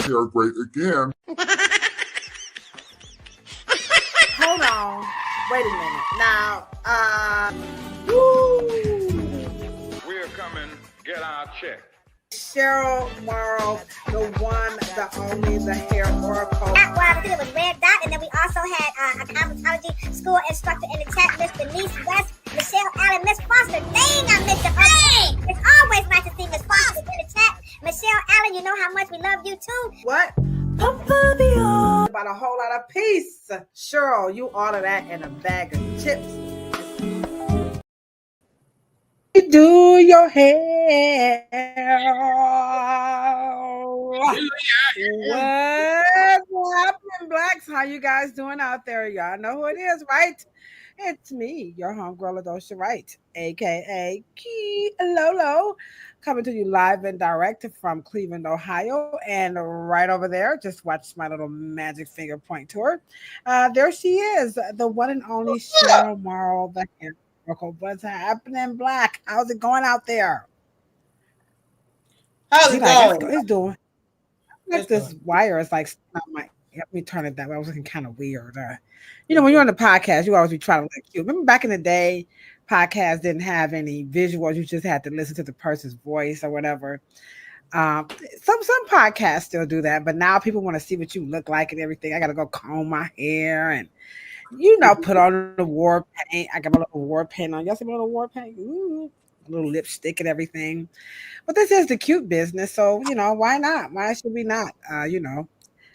hair great again. Hold on. Wait a minute. Now, woo. We're coming. Get our check. Chery Morrow, the one, the only, the hair oracle. Well, I think it was Red Dot, and then we also had a cosmetology school instructor in the chat, Miss Denise West, Michelle Allen, Miss Foster. Dang, I missed your name. It's always nice to see Miss Foster in the chat. Michelle Allen, you know how much we love you too. What? About a whole lot of peace. Cheryl, you order that in a bag of chips. You do your hair. What's happening, Blacks? How you guys doing out there? Y'all know who it is, right? It's me, your homegirl Ladosha, Wright, aka Key Lolo, coming to you live and direct from Cleveland, Ohio. And right over there, just watch my little magic finger point to her. There she is, the one and only Chery Morrow, the hair oracle. What's happening, Black? How's it going out there? How's it going? It's doing. This wire is like, let me turn it that way. I was looking kind of weird. You know, when you're on the podcast, you always be trying to look cute. Remember back in the day, podcasts didn't have any visuals. You just had to listen to the person's voice or whatever. Some podcasts still do that, but now people want to see what you look like and everything. I got to go comb my hair and, you know, put on the war paint. I got my little war paint on. Y'all see my little war paint? Ooh, a little lipstick and everything. But this is the cute business, so, you know, why not? Why should we not, you know,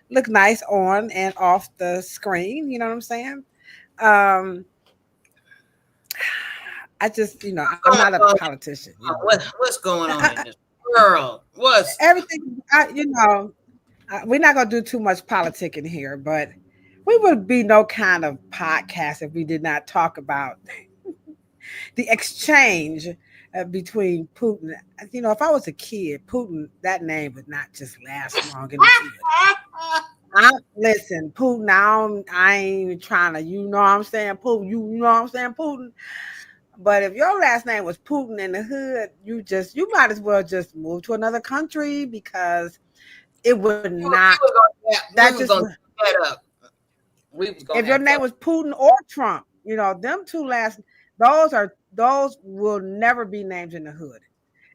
look nice on and off the screen? You know what I'm saying? I just, you know, I'm not a politician. You know? What's going on in this world? What's everything? You know, we're not gonna do too much politicking here, but we would be no kind of podcast if we did not talk about the exchange between Putin. You know, if I was a kid, Putin, that name would not just last long in the kid. Listen, Putin, I ain't trying to, you know what I'm saying, Putin, you know what I'm saying, Putin. But if your last name was Putin in the hood, you might as well just move to another country because it would not. If your name was Putin or Trump, you know, them two last, those will never be names in the hood.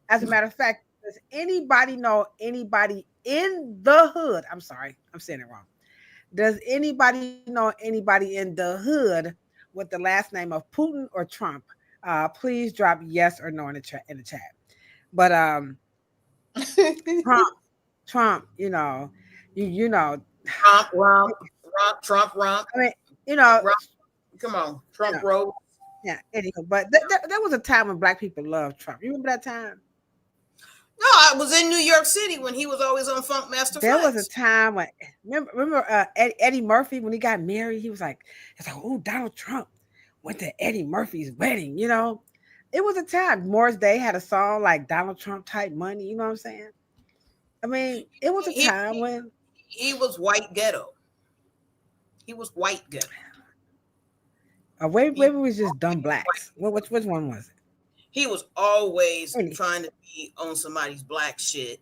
As a matter of fact, does anybody know anybody in the hood? I'm sorry, I'm saying it wrong. Does anybody know anybody in the hood with the last name of Putin or Trump? Please drop yes or no in the chat. But Trump, you know, you know, Trump. I mean, you know, come on, Trump road. Yeah, anyway, but there was a time when Black people loved Trump. You remember that time? No, I was in New York City when he was always on Funk Master Flex. There was a time when remember Eddie Murphy when he got married, he was like, oh, Donald Trump went to Eddie Murphy's wedding. You know, it was a time. Morris Day had a song like Donald Trump type money. You know what I'm saying? I mean, it was a time when he was white ghetto. He was white ghetto. Maybe it was just dumb blacks. Which one was it? He was always trying to be on somebody's black shit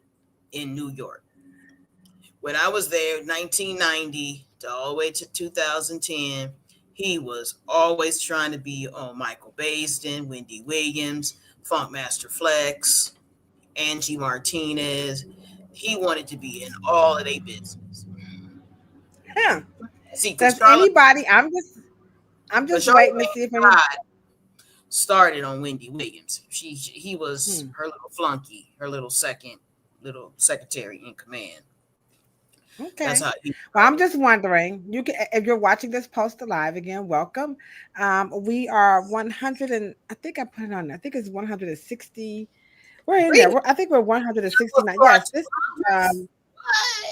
in New York. When I was there, 1990 to all the way to 2010, he was always trying to be on Michael Baisden, Wendy Williams, Funkmaster Flex, Angie Martinez. He wanted to be in all of their business. Yeah. See, does anybody? I'm just waiting to see if anybody started on Wendy Williams. He was her little flunky, her little secretary in command. Okay. That's how well, I'm just wondering. You can, if you're watching this post live again, welcome. We are 100 and I think I put it on. I think it's 160. We're in there. I think we're 169. Yes, this.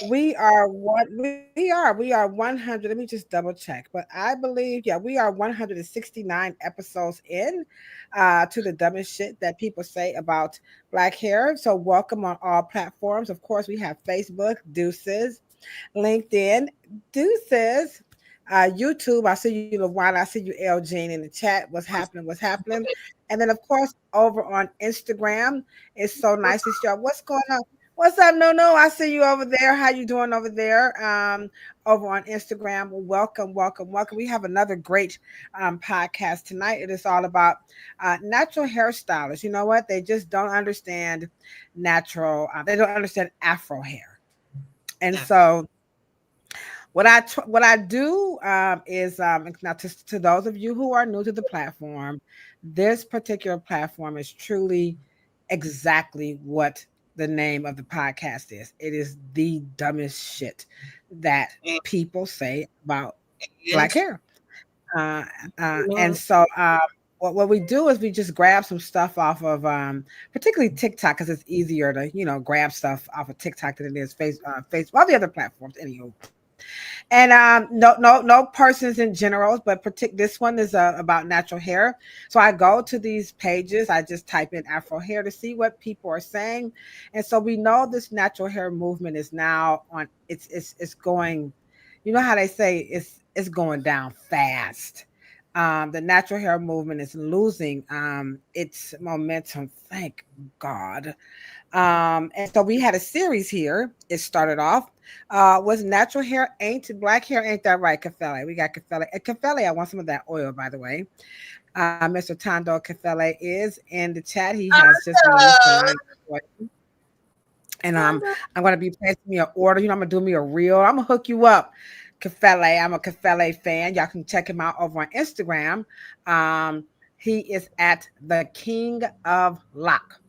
We are 100. Let me just double check. But I believe, we are 169 episodes in to the dumbest shit that people say about Black hair. So welcome on all platforms. Of course, we have Facebook, deuces, LinkedIn, deuces, YouTube. I see you, LaWanda. I see you, L. Jean, in the chat. What's happening? And then, of course, over on Instagram, it's so nice to show. What's going on? What's up, No? I see you over there. How you doing over there? Over on Instagram. Well, welcome, welcome, welcome. We have another great podcast tonight. It is all about natural hairstylists. You know what? They just don't understand natural. They don't understand Afro hair, and Yeah. so what I do is now to those of you who are new to the platform, this particular platform is truly exactly what the name of the podcast is. It is the dumbest shit that And, people say about black and hair. Uh, and so what we do is we just grab some stuff off of particularly TikTok because it's easier to grab stuff off of TikTok than it is Facebook, all the other platforms. Anywho, and no persons in general, but this one is about natural hair. So I go to these pages. I just type in Afro hair to see what people are saying, and so we know this natural hair movement is now on. It's going. You know how they say it's going down fast. The natural hair movement is losing its momentum. Thank God. And so we had a series here. It started off was natural hair ain't black hair ain't that right, Kafele? We got Kafele. Kafele, I want some of that oil, by the way. Mr. Tondo Kafele is in the chat. He has just released a line of oil. And I'm gonna be placing me an order. I'm gonna do me a reel. I'm gonna hook you up, Kafele. I'm a Kafele fan. Y'all can check him out over on Instagram. He is at the King of Lock.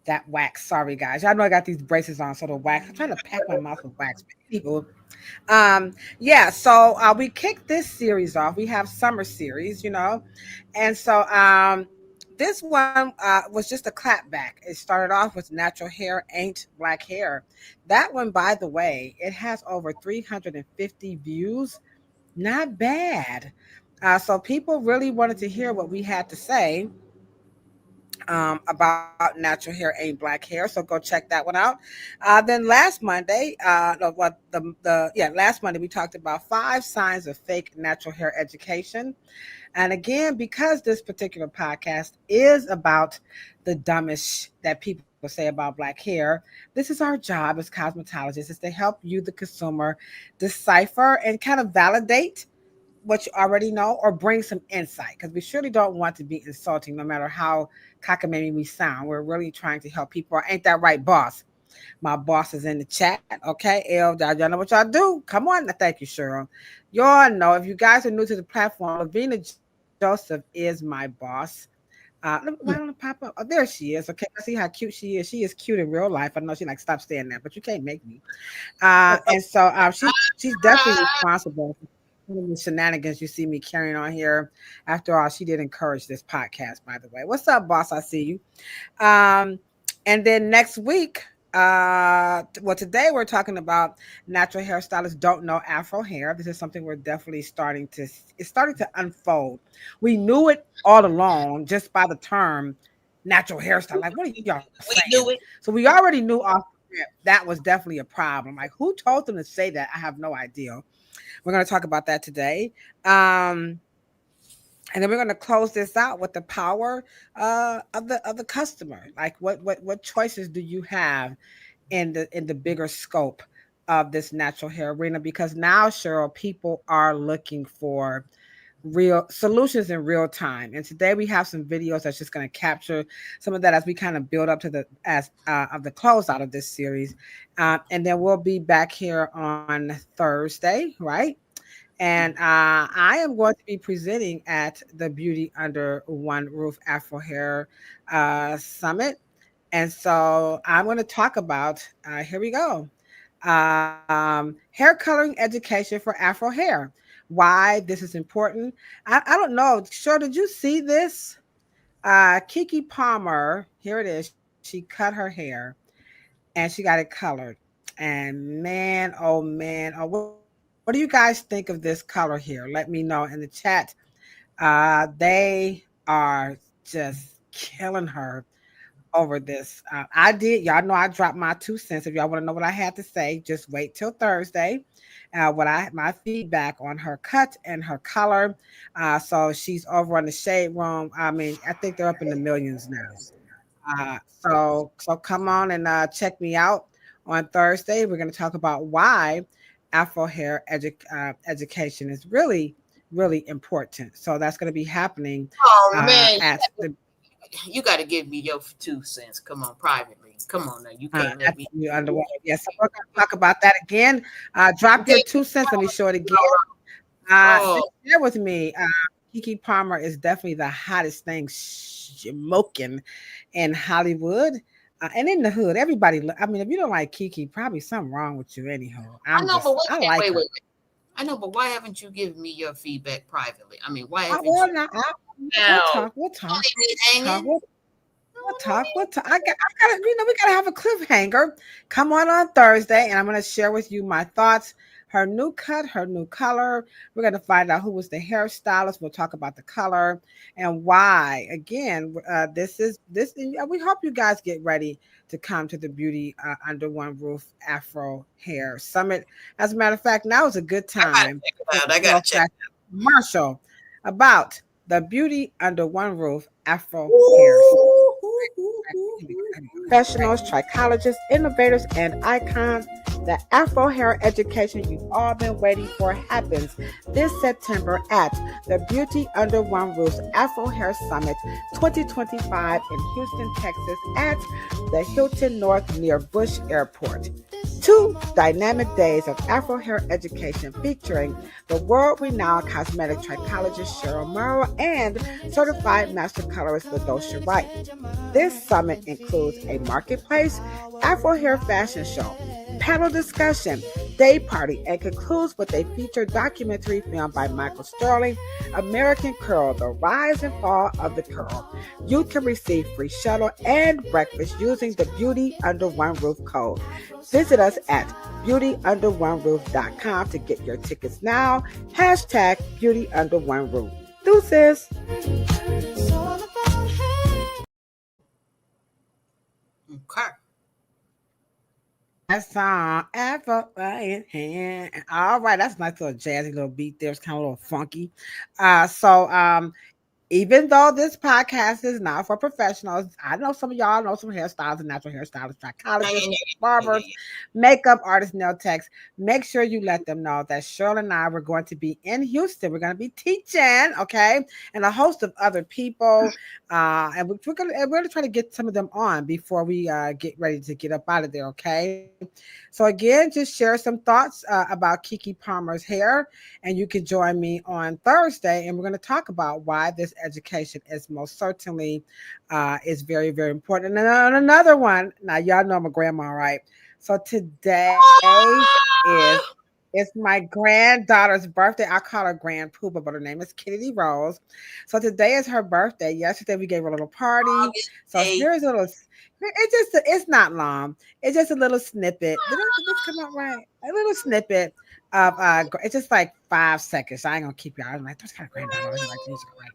That wax. Sorry, guys. Y'all know I got these braces on, so the wax. I'm trying to pack my mouth with wax. People. Yeah. So we kicked this series off. We have summer series, and so this one was just a clapback. It started off with natural hair ain't black hair. That one, by the way, it has over 350 views. Not bad. So people really wanted to hear what we had to say about natural hair ain't black hair. So go check that one out. Then last Monday, no, what the yeah last Monday we talked about 5 signs of fake natural hair education. And again, because this particular podcast is about the dumbest that people say about black hair, this is our job as cosmetologists is to help you, the consumer, decipher and kind of validate what you already know or bring some insight because we surely don't want to be insulting no matter how cockamamie we sound. We're really trying to help people. Ain't that right, boss? My boss is in the chat. Okay, y'all know what y'all do. Come on. Thank you, Cheryl. Y'all know if you guys are new to the platform, Lavina Joseph is my boss. Why don't it pop up? Oh, there she is. Okay, I see how cute she is. She is cute in real life. I know she like stop saying that, but you can't make me. And so she's definitely responsible for the shenanigans you see me carrying on here. After all, she did encourage this podcast, by the way. What's up, boss? I see you. And then next week, well, today we're talking about natural hairstylists don't know Afro hair. This is something we're definitely it's starting to unfold. We knew it all along just by the term natural hairstyle. Like, what are y'all we saying? knew it. So we already knew off that was definitely a problem. Like, who told them to say that? I have no idea. We're going to talk about that today. And then we're going to close this out with the power of the customer. Like, what choices do you have in the bigger scope of this natural hair arena? Because now, Cheryl, people are looking for real solutions in real time. And today we have some videos that's just going to capture some of that as we kind of build up to the of the close out of this series. And then we'll be back here on Thursday, right? And I am going to be presenting at the Beauty Under One Roof Afro Hair Summit. And so I'm going to talk about, here we go, hair coloring education for Afro hair. Why this is important. I don't know. Sure, did you see this? Kiki Palmer, here it is. She cut her hair and she got it colored. And man, what do you guys think of this color here? Let me know in the chat. They are just killing her over this. I did. Y'all know I dropped my 2 cents. If y'all want to know what I had to say, just wait till Thursday. My feedback on her cut and her color. So she's over on the shade room. I mean, I think they're up in the millions now. So come on and check me out on Thursday. We're going to talk about why Afro hair education is really, really important. So that's going to be happening Oh man, at the you got to give me your 2 cents. Come on, privately. Come on now, you can't let me. underway. Yes, so we're going to talk about that again. Drop your 2 cents. Let me show it again. Share with me. Kiki Palmer is definitely the hottest thing smoking in Hollywood and in the hood. Everybody, I mean, if you don't like Kiki, probably something wrong with you anyhow. I know, but wait. I know, but why haven't you given me your feedback privately? I mean, why haven't We'll you? We'll talk. I got we gotta have a cliffhanger. Come on Thursday, and I'm gonna share with you my thoughts. Her new cut, her new color. We're gonna find out who was the hairstylist. We'll talk about the color and why. Again, this. We hope you guys get ready to come to the Beauty Under One Roof Afro Hair Summit. As a matter of fact, now is a good time. I gotta check Marshall about the Beauty Under One Roof Afro Hair. Professionals, trichologists, innovators, and icons. The Afro hair education you've all been waiting for happens this September at the Beauty Under One Roof Afro Hair Summit 2025 in Houston, Texas at the Hilton North near Bush Airport. 2 dynamic days of Afro hair education featuring the world-renowned cosmetic trichologist Chery Morrow and certified master colorist Ladosha Wright. This summit includes a marketplace, Afro hair fashion show, panel discussion, day party, and concludes with a featured documentary film by Michael Sterling, American Curl, The Rise and Fall of the Curl. You can receive free shuttle and breakfast using the Beauty Under One Roof code. Visit us at beautyounderoneroof.com to get your tickets now. Hashtag Beauty Under One Roof. Deuces. Okay. That song, Afro in hand. All right, that's a nice little jazzy little beat there. It's kind of a little funky. Even though this podcast is not for professionals, I know some of y'all know some hairstylists and natural hairstylists, trichologists, barbers, makeup artists, nail techs. Make sure you let them know that Shirley and I were going to be in Houston. We're going to be teaching, okay, and a host of other people. And we're going to try to get some of them on before we get ready to get up out of there, okay? So again, just share some thoughts about Kiki Palmer's hair, and you can join me on Thursday, and we're going to talk about why this education is most certainly is very, very important. And another one, now y'all know I'm a grandma, right? So today it's my granddaughter's birthday. I call her Grand Poopa, but her name is Kennedy Rose. So today is her birthday. Yesterday we gave her a little party. So here's a little. It's not long. It's just a little snippet. Did this come out right? A little snippet of it's just like 5 seconds. I ain't gonna keep y'all. I'm like, that's kind of granddaughter. Like music, right?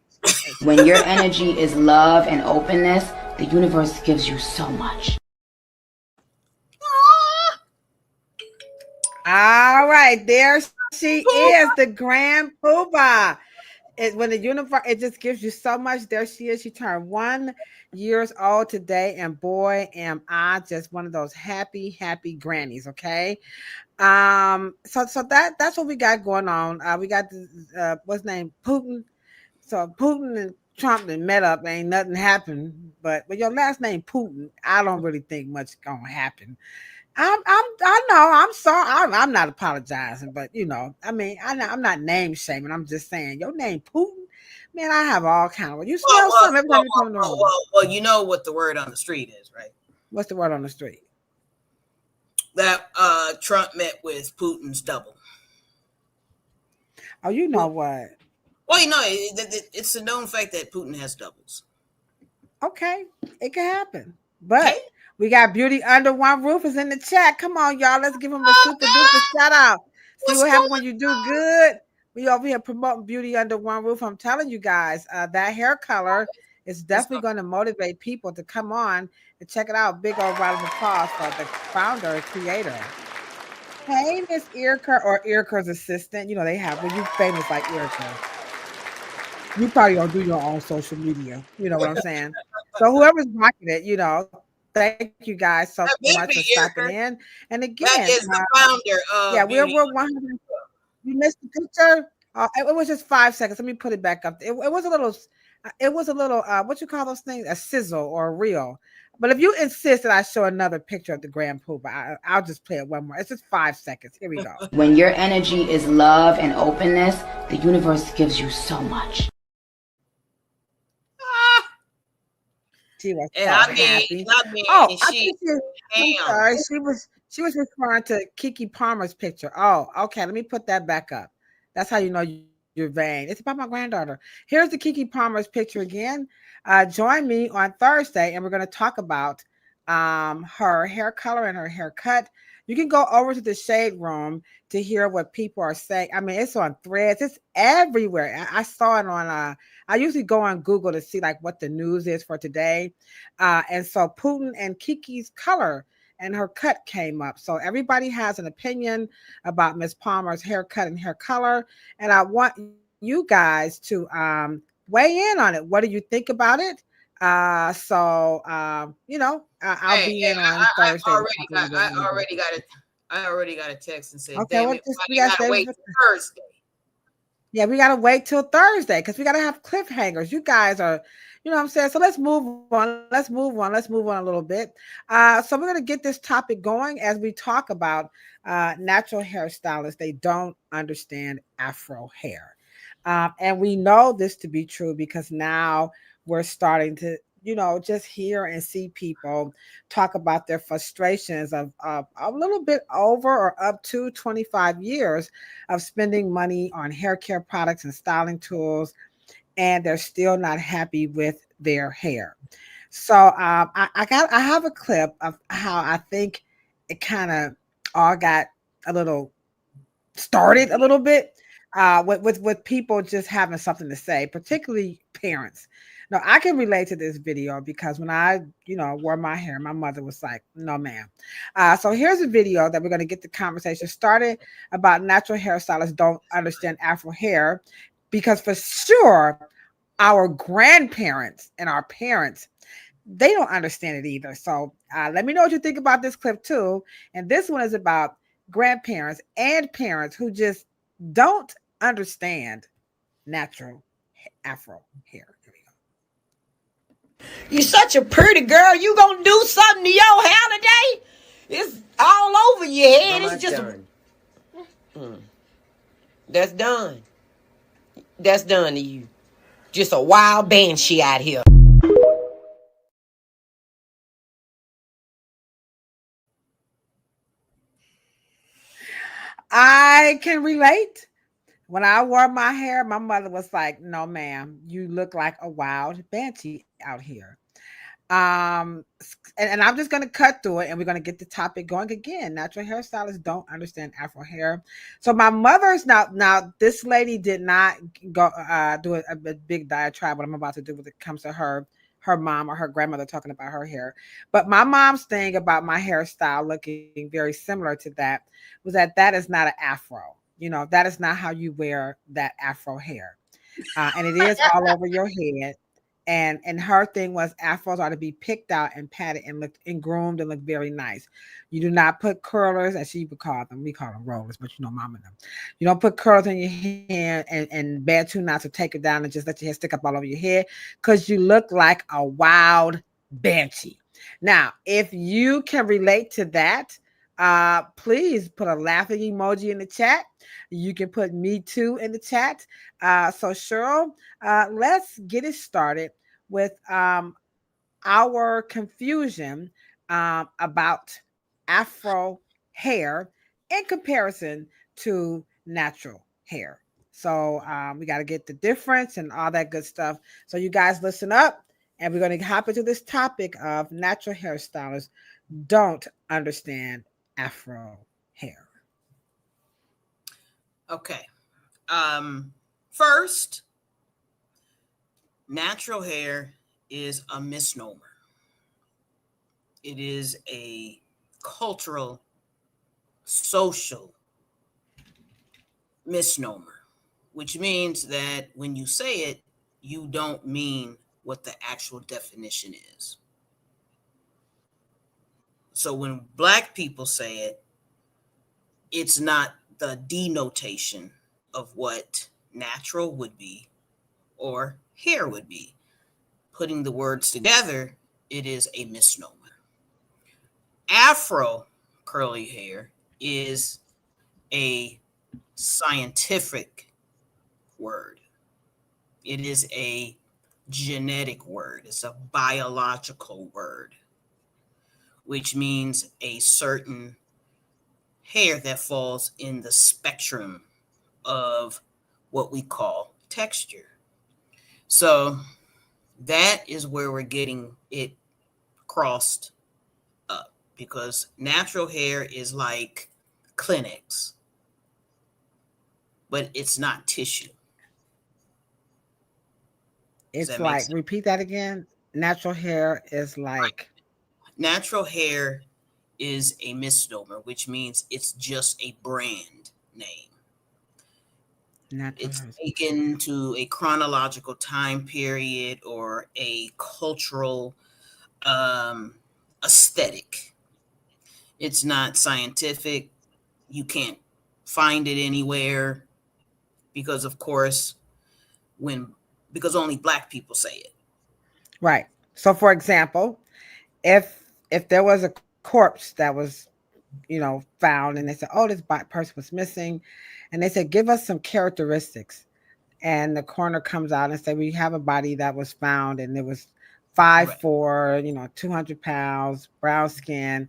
When your energy is love and openness, the universe gives you so much. All right, there she is, the Grand Poopa. When the universe, it just gives you so much. There she is. She turned 1 year old today, and boy, am I just one of those happy, happy grannies. Okay, so that's what we got going on. We got what's his name, Putin. So Putin and Trump then met up. Ain't nothing happened, but with your last name Putin, I don't really think much gonna happen. I know. I'm sorry. I'm not apologizing, but I mean, I'm not name shaming. I'm just saying your name Putin. Man, I have all kind of. You smell something every time you come in the room. Well, you know what the word on the street is, right? What's the word on the street? That Trump met with Putin's double. Oh, you know what? Well, it's a known fact that Putin has doubles. Okay, it can happen, but. We got Beauty Under One Roof is in the chat. Come on, y'all. Let's give him a super duper shout out. See what happens when you do good. We over here promoting Beauty Under One Roof. I'm telling you guys, that hair color is definitely going to motivate people to come on and check it out. Big old round of applause for the founder and creator. Hey, Miss Erica or Erica's assistant. They have when you famous like Erica. You probably don't do your own social media. You know what I'm saying? So whoever's watching it, thank you guys so That may much be for stopping Erica. in. And That again, is the founder yeah, of we're Beauty. 100. You missed the picture. It was just 5 seconds. Let me put it back up. It was a little. It was a little. What you call those things? A sizzle or a reel. But if you insist that I show another picture of the Grand Poobah, I'll just play it one more. It's just 5 seconds. Here we go. When your energy is love and openness, the universe gives you so much. She was And so I mean, happy. I'm sorry. She was referring to Keke Palmer's picture. Oh, okay. Let me put that back up. That's how you know you're vain. It's about my granddaughter. Here's the Keke Palmer's picture again. Join me on Thursday, and we're going to talk about her hair color and her haircut. You can go over to the Shade Room to hear what people are saying. I mean, it's on Threads. It's everywhere. I saw it on. I usually go on Google to see like what the news is for today. And so Putin and Kiki's color and her cut came up. So everybody has an opinion about Miss Palmer's haircut and hair color. And I want you guys to weigh in on it. What do you think about it? I'll be in on Thursday. I already got a text and said, okay, damn well, it, we gotta wait till Thursday. Yeah, we gotta wait till Thursday because we gotta have cliffhangers. You guys are, you know what I'm saying? So let's move on. Let's move on a little bit. So we're gonna get this topic going as we talk about natural hairstylists. They don't understand Afro hair. And we know this to be true because now we're starting to, just hear and see people talk about their frustrations of a little bit over or up to 25 years of spending money on hair care products and styling tools, and they're still not happy with their hair. So I have a clip of how I think it kind of all got a little started a little bit with people just having something to say, particularly parents. Now, I can relate to this video because when I, wore my hair, my mother was like, no, ma'am. So here's a video that we're going to get the conversation started about natural hairstylists don't understand Afro hair, because for sure, our grandparents and our parents, they don't understand it either. So let me know what you think about this clip too. And this one is about grandparents and parents who just don't understand natural Afro hair. Here we go. You such a pretty girl. You gonna do something to your hair today? It's all over your head. It's just done. That's done. That's done to you. Just a wild banshee out here. I can relate. When I wore my hair, my mother was like, no, ma'am, you look like a wild banshee out here. And I'm just going to cut through it and we're going to get the topic going again. Natural hairstylists don't understand Afro hair. So my mother's now this lady did not go do a big diatribe what I'm about to do when it comes to her mom or her grandmother talking about her hair. But my mom's thing about my hairstyle looking very similar to that was that is not an Afro. That is not how you wear that Afro hair. And it is all over your head. And her thing was afros are to be picked out and patted and looked and groomed and look very nice. You do not put curlers, as she would call them. We call them rollers, but mom and them. You don't put curls in your hair and bad tune not to take it down and just let your hair stick up all over your head because you look like a wild banshee. Now, if you can relate to that, please put a laughing emoji in the chat. You can put me too in the chat. So Cheryl, let's get it started with our confusion about Afro hair in comparison to natural hair. So we got to get the difference and all that good stuff. So you guys listen up, and we're going to hop into this topic of natural hairstylists don't understand Afro hair. Okay. First, natural hair is a misnomer. It is a cultural, social misnomer, which means that when you say it, you don't mean what the actual definition is. So when Black people say it, it's not the denotation of what natural would be or hair would be. Putting the words together, it is a misnomer. Afro curly hair is a scientific word. It is a genetic word. It's a biological word, which means a certain hair that falls in the spectrum of what we call texture. So that is where we're getting it crossed up, because natural hair is like Kleenex, but it's not tissue. It's like, repeat that again. Natural hair is like. Natural hair is a misnomer, which means it's just a brand name. It's taken to a chronological time period or a cultural aesthetic. It's not scientific. You can't find it anywhere because, of course, because only Black people say it. Right. So, for example, if there was a corpse that was, found, and they said, "Oh, this person was missing," and they said, "Give us some characteristics," and the coroner comes out and say, "We have a body that was found, and it was 5'4", 200 pounds, brown skin."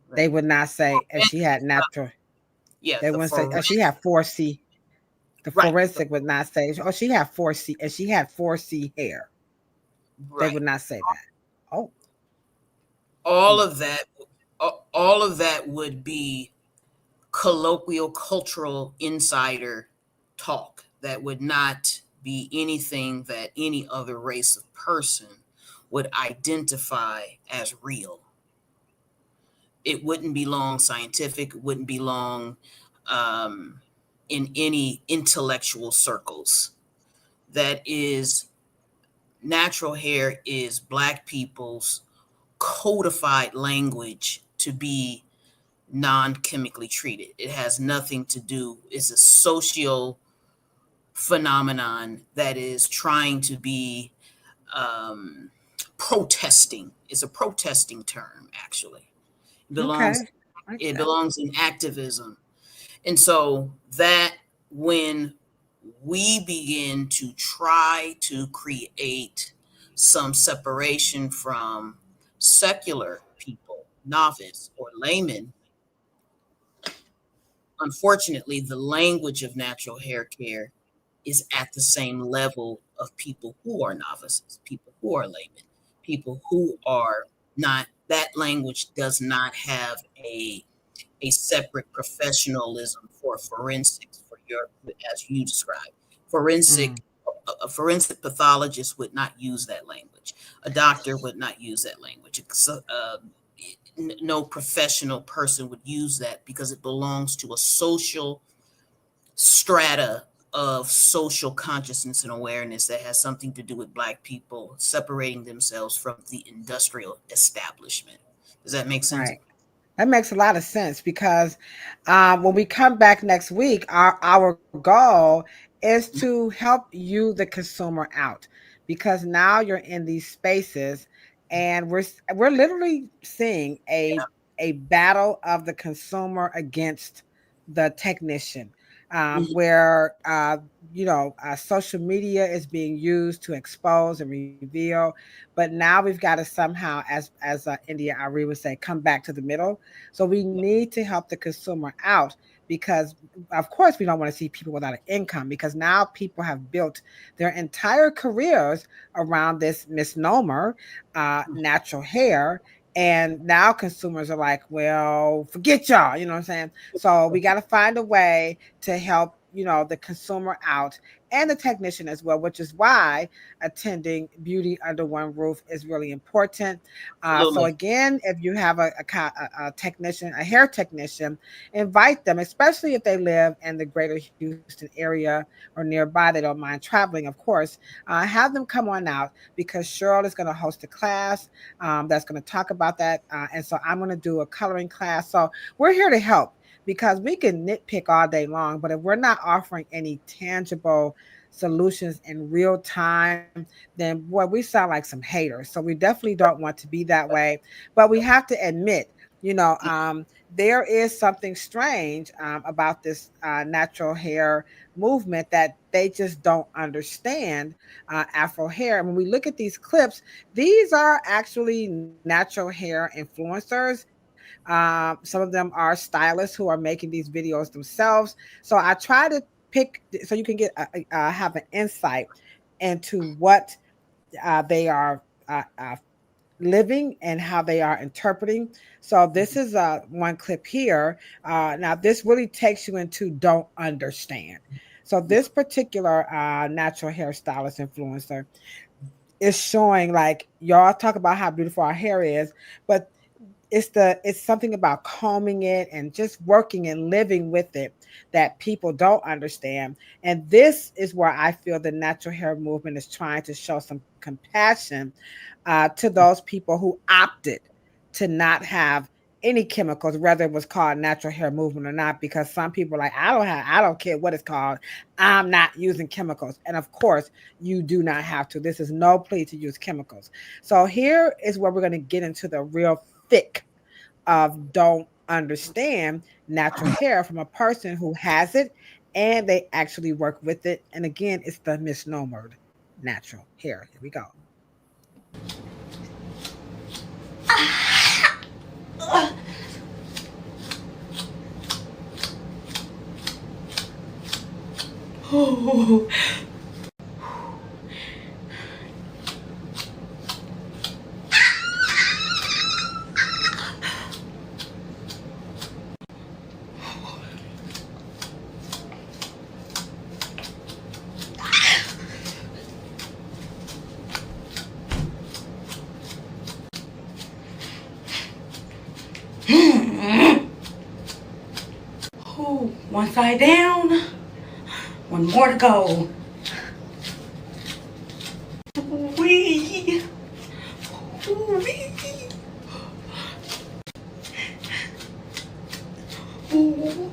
Right. They would not say if she had natural. Yeah, they wouldn't say she had 4C. The forensic would not say, "Oh, she had 4C," and she had 4C hair. Right. They would not say that. Oh, all of that would be colloquial, cultural insider talk. That would not be anything that any other race of person would identify as real. It wouldn't belong scientific. It wouldn't belong in any intellectual circles. That is, natural hair is Black people's codified language to be non-chemically treated. It has nothing to do, it's a social phenomenon that is trying to be protesting. It's a protesting term, actually. It belongs in activism. And so that when we begin to try to create some separation from secular people, novice or laymen, unfortunately, the language of natural hair care is at the same level of people who are novices, people who are laymen, people who are not. That language does not have a separate professionalism for forensics, as you described. A forensic pathologist would not use that language. A doctor would not use that language. No professional person would use that because it belongs to a social strata of social consciousness and awareness that has something to do with Black people separating themselves from the industrial establishment. Does that make sense? Right. That makes a lot of sense, because when we come back next week, our goal is to help you, the consumer, out, because now you're in these spaces and we're literally seeing a battle of the consumer against the technician, where social media is being used to expose and reveal, but now we've got to somehow, as India Ari would say, come back to the middle. So we need to help the consumer out, because of course we don't want to see people without an income, because now people have built their entire careers around this misnomer, natural hair. And now consumers are like, well, forget y'all, you know what I'm saying? So we got to find a way to help, the consumer out and the technician as well, which is why attending beauty under one roof is really important. So again, if you have a technician, a hair technician, invite them, especially if they live in the greater Houston area or nearby. They don't mind traveling, of course. Have them come on out because Cheryl is going to host a class that's going to talk about that. And so I'm going to do a coloring class. So we're here to help, because we can nitpick all day long, but if we're not offering any tangible solutions in real time, then boy, we sound like some haters. So we definitely don't want to be that way. But we have to admit, there is something strange about this natural hair movement that they just don't understand Afro hair. And when we look at these clips, these are actually natural hair influencers. Some of them are stylists who are making these videos themselves. So I try to pick so you can get have an insight into what they are living and how they are interpreting. So this is one clip here. Now this really takes you into don't understand. So this particular natural hairstylist influencer is showing, like, y'all talk about how beautiful our hair is, but it's something about combing it and just working and living with it that people don't understand. And this is where I feel the natural hair movement is trying to show some compassion to those people who opted to not have any chemicals, whether it was called natural hair movement or not, because some people are like, I don't care what it's called. I'm not using chemicals. And of course, you do not have to. This is no plea to use chemicals. So here is where we're going to get into the real thick of don't understand natural hair from a person who has it and they actually work with it. And again, it's the misnomered natural hair. Here we go. Oh. One side down, one more to go. Wee. Wee. Ooh.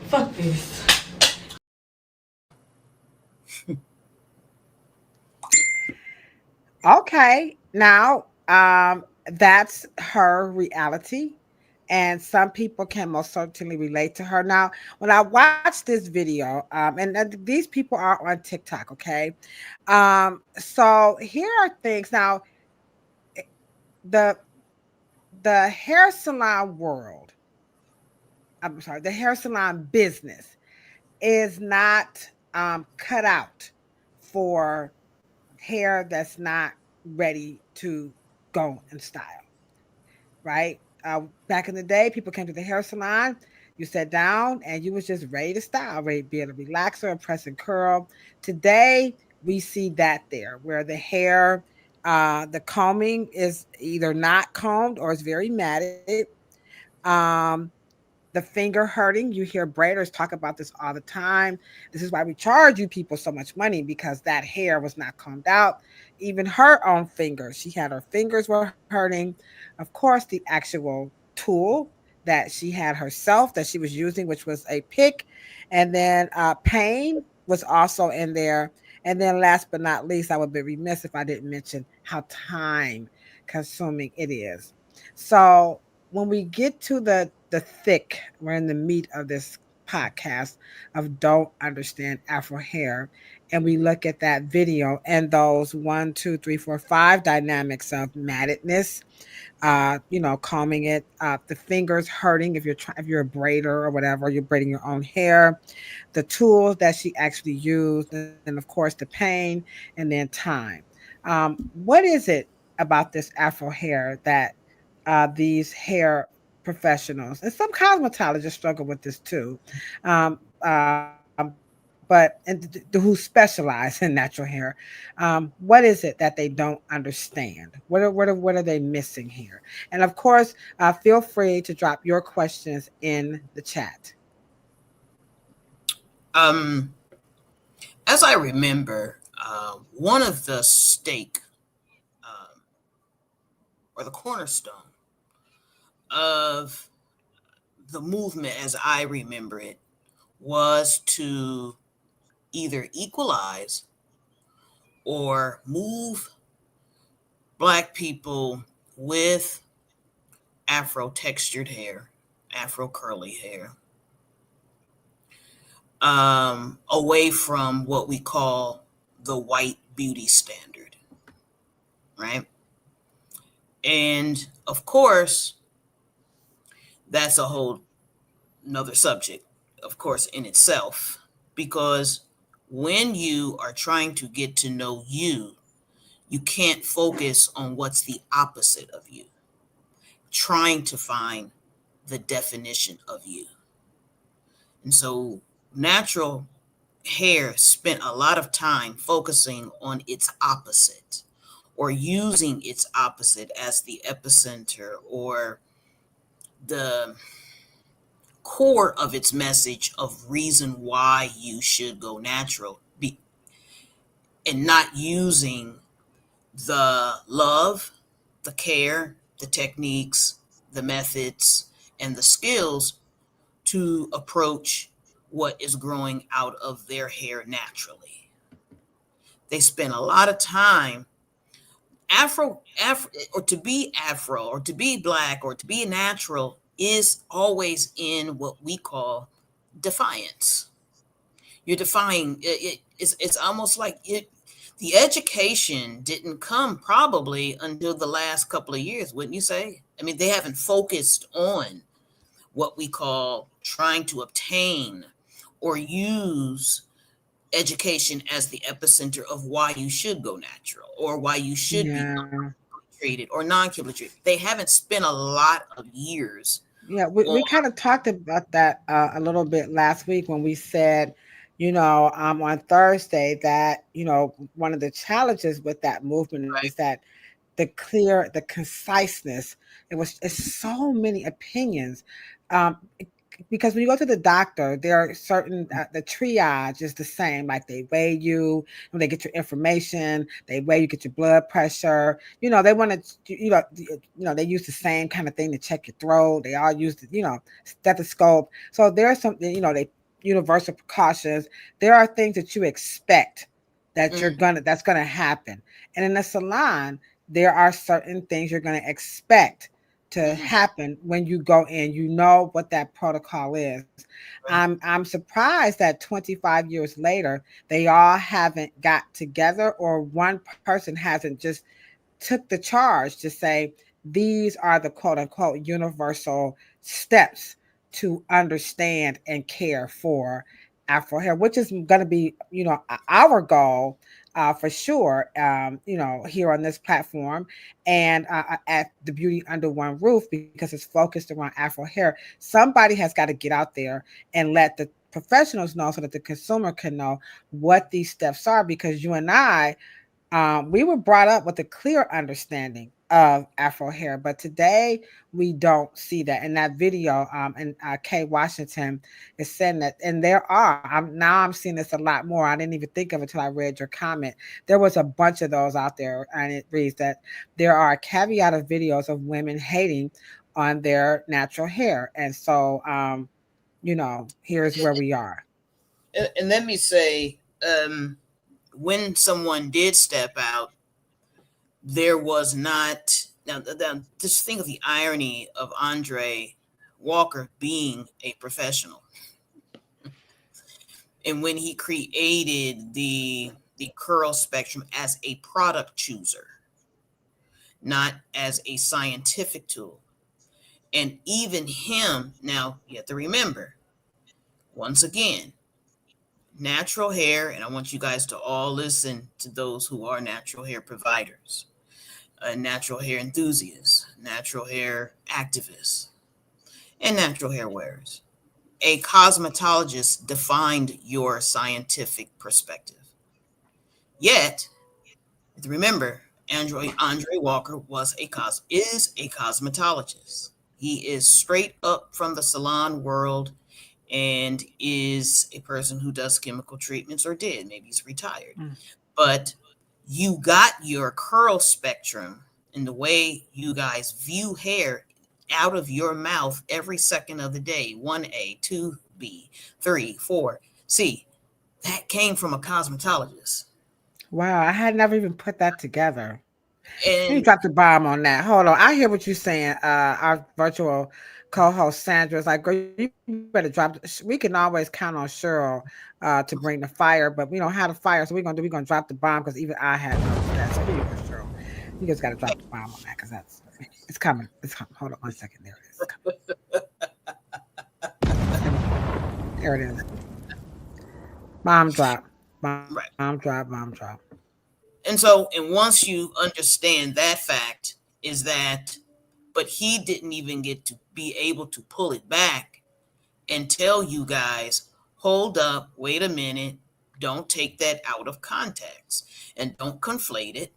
Fuck this. Okay, now that's her reality. And some people can most certainly relate to her. Now, when I watched this video, and these people are on TikTok, okay? So here are things. Now, the hair salon world, I'm sorry, the hair salon business is not cut out for hair that's not ready to go in style, right? Back in the day, people came to the hair salon. You sat down and you was just ready to style, ready to be able to relax or press and curl. Today, we see that there where the hair, the combing is either not combed or it's very matted. Um, the finger hurting. You hear braiders talk about this all the time. This is why we charge you people so much money, because that hair was not combed out. Even her own fingers, she had her fingers were hurting. Of course, the actual tool that she had herself that she was using, which was a pick, and then pain was also in there. And then last but not least, I would be remiss if I didn't mention how time consuming it is. So when we get to the thick, we're in the meat of this podcast of don't understand Afro hair, and we look at that video and those 1, 2, 3, 4, 5 dynamics of mattedness, combing it, the fingers hurting if you're a braider or whatever, you're braiding your own hair, the tools that she actually used, and of course the pain, and then time. What is it about this Afro hair that these hair professionals and some cosmetologists struggle with this too? But but who specialize in natural hair, what is it that they don't understand? What are they missing here? And of course, feel free to drop your questions in the chat. As I remember, one of the stake or the cornerstone of the movement, as I remember it, was to either equalize or move Black people with Afro textured hair, Afro curly hair, away from what we call the white beauty standard, right? And of course, that's a whole another subject, of course, in itself, because when you are trying to get to know you, you can't focus on what's the opposite of you, trying to find the definition of you. And so natural hair spent a lot of time focusing on its opposite, or using its opposite as the epicenter or the core of its message of reason why you should go natural, and not using the love, the care, the techniques, the methods, and the skills to approach what is growing out of their hair naturally. They spend a lot of time Afro, or to be Afro, or to be Black, or to be natural is always in what we call defiance. You're defying it. It's almost like it. The education didn't come probably until the last couple of years, wouldn't you say? I mean, they haven't focused on what we call trying to obtain or use education as the epicenter of why you should go natural, or why you should be treated or non-chemical treated. They haven't spent a lot of years. Yeah, we kind of talked about that a little bit last week when we said, on Thursday that, one of the challenges with that movement Right. is that the conciseness, it's so many opinions. Because when you go to the doctor, there are certain, the triage is the same. Like they weigh you, when they get your information, they weigh you, get your blood pressure. They want to, they use the same kind of thing to check your throat. They all use the, stethoscope. So there's something, they universal precautions. There are things that you expect that that's gonna happen. And in the salon, there are certain things you're gonna expect to happen when you go in. You know what that protocol is. Right. I'm surprised that 25 years later they all haven't got together, or one person hasn't just took the charge to say these are the quote unquote universal steps to understand and care for Afro hair, which is going to be our goal for sure, here on this platform, and at the Beauty Under One Roof, because it's focused around Afro hair. Somebody has got to get out there and let the professionals know, so that the consumer can know what these steps are, because you and I, we were brought up with a clear understanding of Afro hair, but today we don't see that. In that video, and Kay Washington is saying that, and I'm seeing this a lot more. I didn't even think of it until I read your comment. There was a bunch of those out there, and it reads that there are a caveat of videos of women hating on their natural hair, and so here's where we are. And let me say, when someone did step out, there was not, now just think of the irony of Andre Walker being a professional. And when he created the curl spectrum as a product chooser, not as a scientific tool. And even him, now you have to remember, once again, natural hair, and I want you guys to all listen to those who are natural hair providers, natural hair enthusiasts, natural hair activists, and natural hair wearers. a cosmetologist defined your scientific perspective. Yet, remember, Andre Walker is a cosmetologist. He is straight up from the salon world and is a person who does chemical treatments, or did. Maybe he's retired. But you got your curl spectrum and the way you guys view hair out of your mouth every second of the day. 1A, 2B, 3, 4C. That came from a cosmetologist. Wow, I had never even put that together. And you dropped the bomb on that. Hold on, I hear what you're saying. Our virtual co-host Sandra is like, girl, you better drop. We can always count on Cheryl to bring the fire, but we don't have the fire, so we're gonna drop the bomb because even I had that. So here you go, Cheryl. You just got to drop the bomb on that because it's coming. It's coming. Hold on 1 second. There it is. There it is. Bomb drop. Bomb drop. And so, and once you understand that fact, is that, but he didn't even get to be able to pull it back and tell you guys, hold up, wait a minute, don't take that out of context and don't conflate it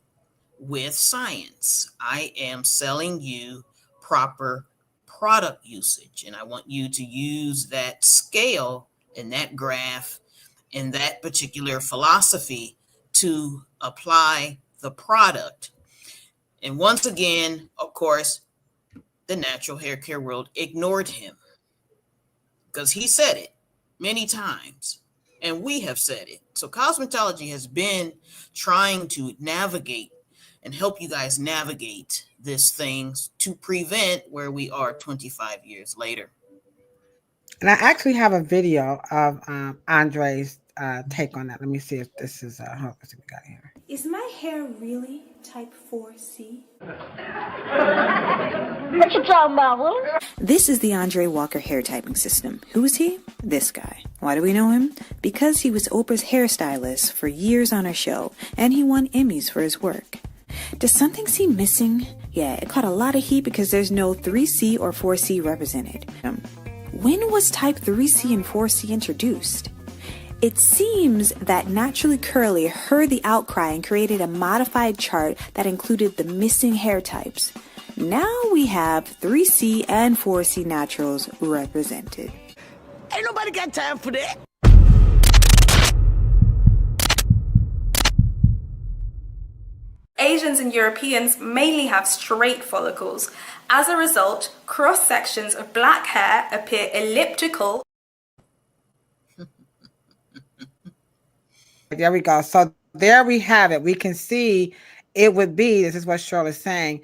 with science. I am selling you proper product usage, and I want you to use that scale and that graph and that particular philosophy to apply the product. And once again, of course, the natural hair care world ignored him because he said it many times, and we have said it. So cosmetology has been trying to navigate and help you guys navigate this thing to prevent where we are 25 years later. And I actually have a video of Andre's take on that. Let me see if this is let's see what we got here. Is my hair really type 4C? What you talking about, Willis? This is the Andre Walker hair typing system. Who is he? This guy. Why do we know him? Because he was Oprah's hairstylist for years on her show, and he won Emmys for his work. Does something seem missing? Yeah, it caught a lot of heat because there's no 3C or 4C represented. When was type 3C and 4C introduced? It seems that Naturally Curly heard the outcry and created a modified chart that included the missing hair types. Now we have 3C and 4C naturals represented. Ain't nobody got time for that. Asians and Europeans mainly have straight follicles. As a result, cross sections of black hair appear elliptical. There we go. So there we have it. We can see it would be, this is what Cheryl is saying,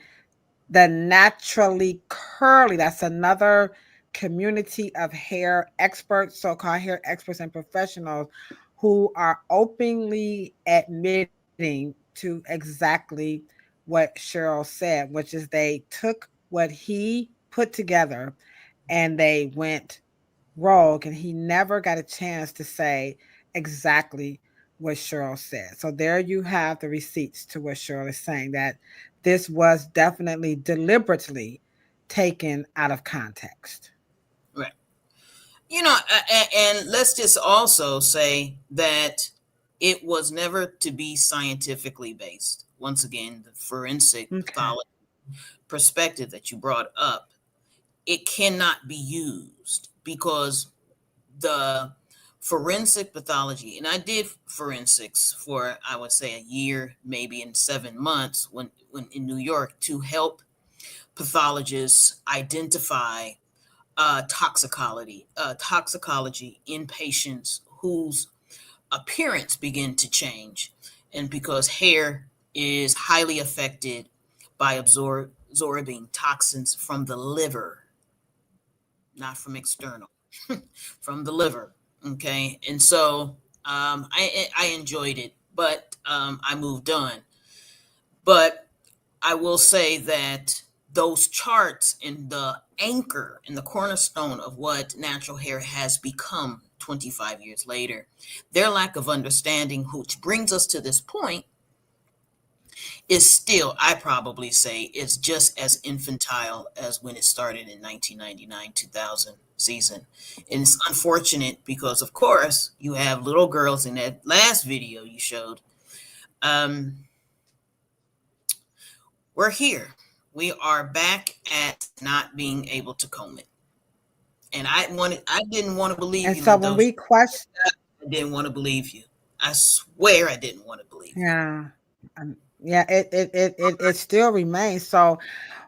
the naturally curly. That's another community of hair experts, so-called hair experts and professionals who are openly admitting to exactly what Cheryl said, which is they took what he put together and they went rogue, and he never got a chance to say exactly what Cheryl said. So there you have the receipts to what Cheryl is saying, that this was definitely deliberately taken out of context. Right. You know, and let's just also say that it was never to be scientifically based. Once again, the forensic pathology perspective that you brought up, it cannot be used because the forensic pathology, and I did forensics for, I would say, a year, maybe in 7 months when in New York, to help pathologists identify toxicology in patients whose appearance begin to change. And because hair is highly affected by absorbing toxins from the liver, not from external, from the liver. Okay. And so I enjoyed it, but I moved on. But I will say that those charts and the anchor and the cornerstone of what natural hair has become 25 years later, their lack of understanding, which brings us to this point, is still, I probably say, is just as infantile as when it started in 1999-2000 season. And it's unfortunate because, of course, you have little girls in that last video you showed. We're here. We are back at not being able to comb it. And I didn't want to believe And you. so when we question, I didn't want to believe you. I swear I didn't want to believe you. yeah, it still remains. So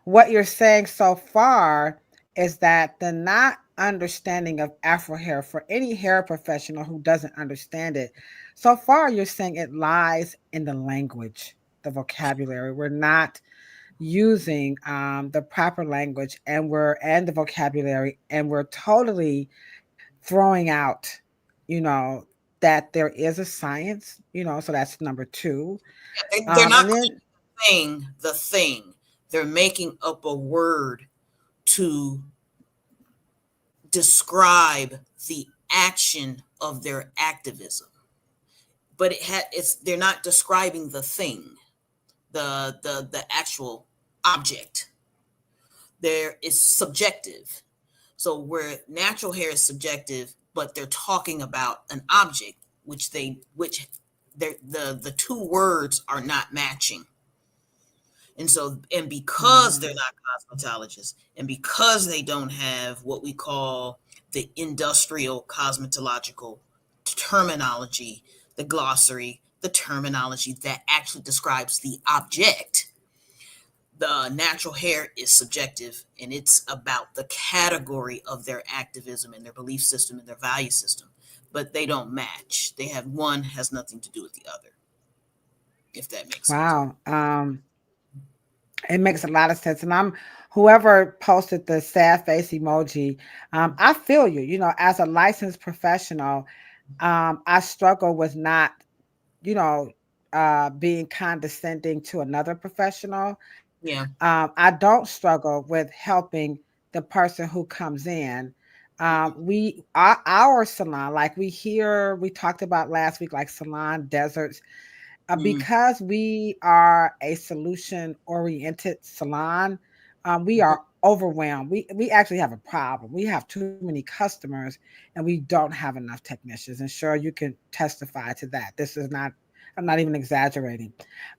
what you're saying so far is that the not understanding of Afro hair, for any hair professional who doesn't understand it, so far you're saying it lies in the language, the vocabulary. We're not using the proper language and the vocabulary, and we're totally throwing out, that there is a science, so that's number two. They're not And then saying the thing. They're making up a word to describe the action of their activism. But they're not describing the thing, the actual object. There is subjective. So where natural hair is subjective, but they're talking about an object, which the two words are not matching. And because they're not cosmetologists, and because they don't have what we call the industrial cosmetological terminology, the glossary, the terminology that actually describes the object, the natural hair is subjective, and it's about the category of their activism and their belief system and their value system, but they don't match. They have one has nothing to do with the other, if that makes sense. wow, it makes a lot of sense. And whoever posted the sad face emoji, I feel you. As a licensed professional, I struggle with not, being condescending to another professional. Yeah. I don't struggle with helping the person who comes in. Our salon, like we talked about last week, like salon deserts, because we are a solution-oriented salon, we are overwhelmed. We actually have a problem. We have too many customers, and we don't have enough technicians. And sure, you can testify to that. I'm not even exaggerating.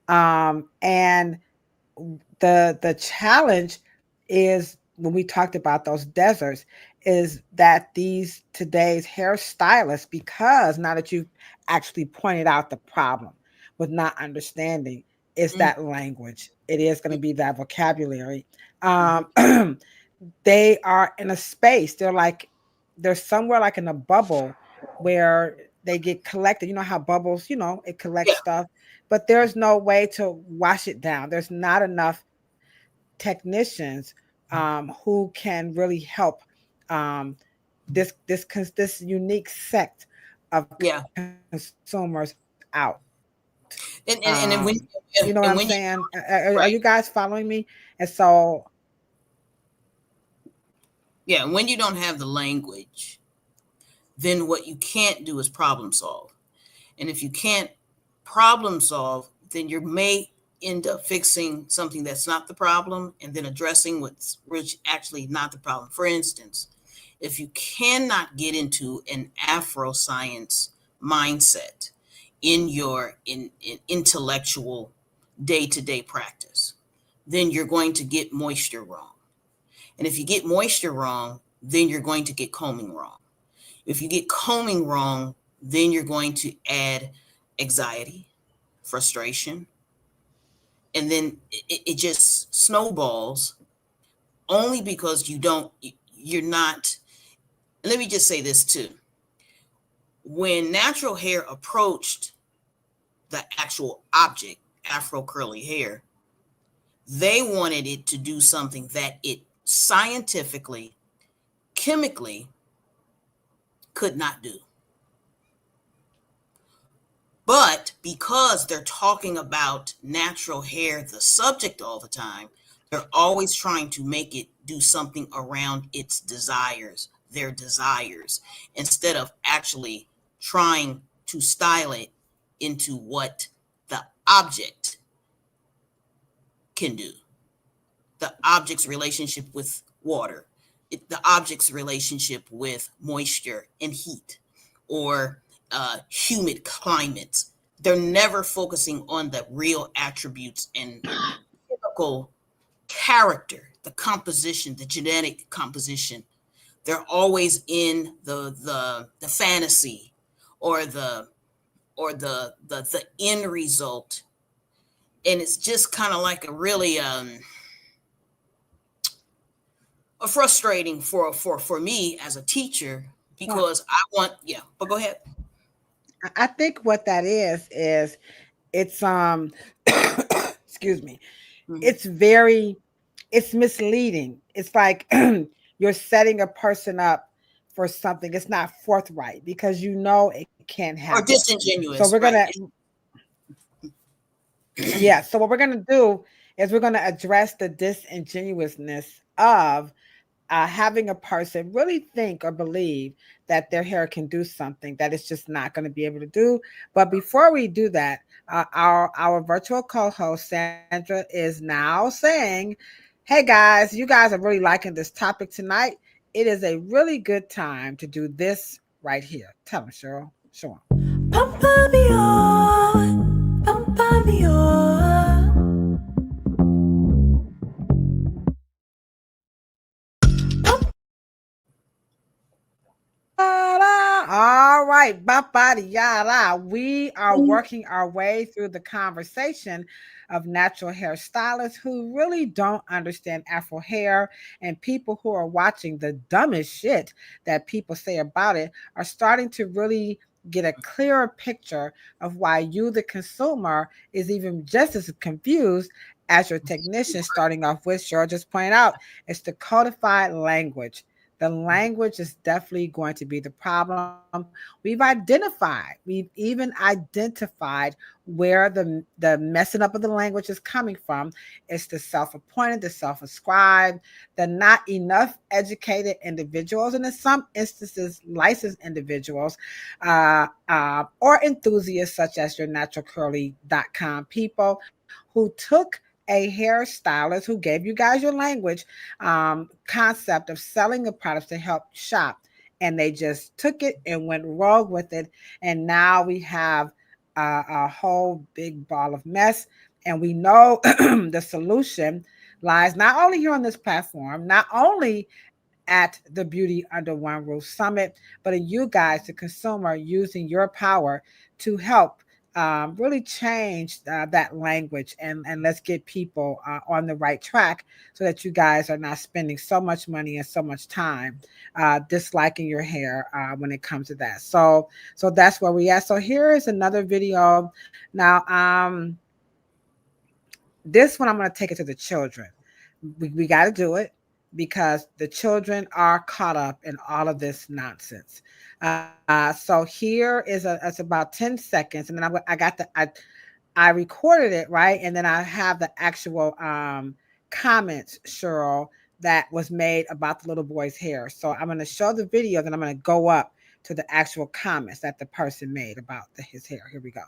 And the challenge is, when we talked about those deserts, is that today's hairstylists, because now that you've actually pointed out the problem with not understanding, is that language. It is going to be that vocabulary. They are in a space. They're somewhere like in a bubble where they get collected. You know how bubbles, it collects stuff, but there's no way to wash it down. There's not enough technicians who can really help this unique sect of consumers out. And when you know what I'm saying? Are you guys following me? And so, yeah, when you don't have the language, then what you can't do is problem solve. And if you can't problem solve, then you may end up fixing something that's not the problem and then addressing what's actually not the problem. For instance, if you cannot get into an Afro science mindset in your in intellectual day-to-day practice, then you're going to get moisture wrong. And if you get moisture wrong, then you're going to get combing wrong. If you get combing wrong, then you're going to add anxiety, frustration, and then it just snowballs, only because you're not. Let me just say this too. When natural hair approached the actual object, Afro curly hair, they wanted it to do something that it scientifically, chemically could not do. But because they're talking about natural hair, the subject, all the time, they're always trying to make it do something around its desires, their desires, instead of actually trying to style it into what the object can do. The object's relationship with water, the object's relationship with moisture and heat, or humid climates. They're never focusing on the real attributes and chemical character, the composition, the genetic composition. They're always in the fantasy or the end result. And it's just kind of like a really frustrating for me as a teacher, because I want, but go ahead. I think what that is it's excuse me, it's misleading. It's like you're setting a person up for something. It's not forthright because it can't happen. Or disingenuous. So we're gonna so what we're gonna do is we're gonna address the disingenuousness of having a person really think or believe that their hair can do something that it's just not going to be able to do. But before we do that, our virtual co-host Sandra is now saying, hey guys, you guys are really liking this topic tonight. It is a really good time to do this right here. Tell them, Cheryl. Show them. Pampa me on, pampa me on. All right, we are working our way through the conversation of natural hairstylists who really don't understand Afro hair, and people who are watching the dumbest shit that people say about it are starting to really get a clearer picture of why you, the consumer, is even just as confused as your technician. Starting off with, Cheryl just pointed out, it's the codified language. The language is definitely going to be the problem. We've even identified where the messing up of the language is coming from. It's the self-appointed, the self-ascribed, the not enough educated individuals, and in some instances, licensed individuals or enthusiasts such as your naturalcurly.com people who took a hairstylist who gave you guys your language concept of selling the products to help shop, and they just took it and went rogue with it, and now we have a whole big ball of mess. And we know the solution lies not only here on this platform, not only at the Beauty Under One Roof Summit, but in you guys, the consumer, using your power to help really change that language, and let's get people on the right track so that you guys are not spending so much money and so much time disliking your hair when it comes to that. So that's where we at. So here is another video. Now, this one I'm going to take it to the children. We got to do it because the children are caught up in all of this nonsense. So here is it's about 10 seconds, and then I recorded it, right? And then I have the actual comments, Cheryl, that was made about the little boy's hair. So I'm going to show the video, then I'm going to go up to the actual comments that the person made about his hair. Here we go.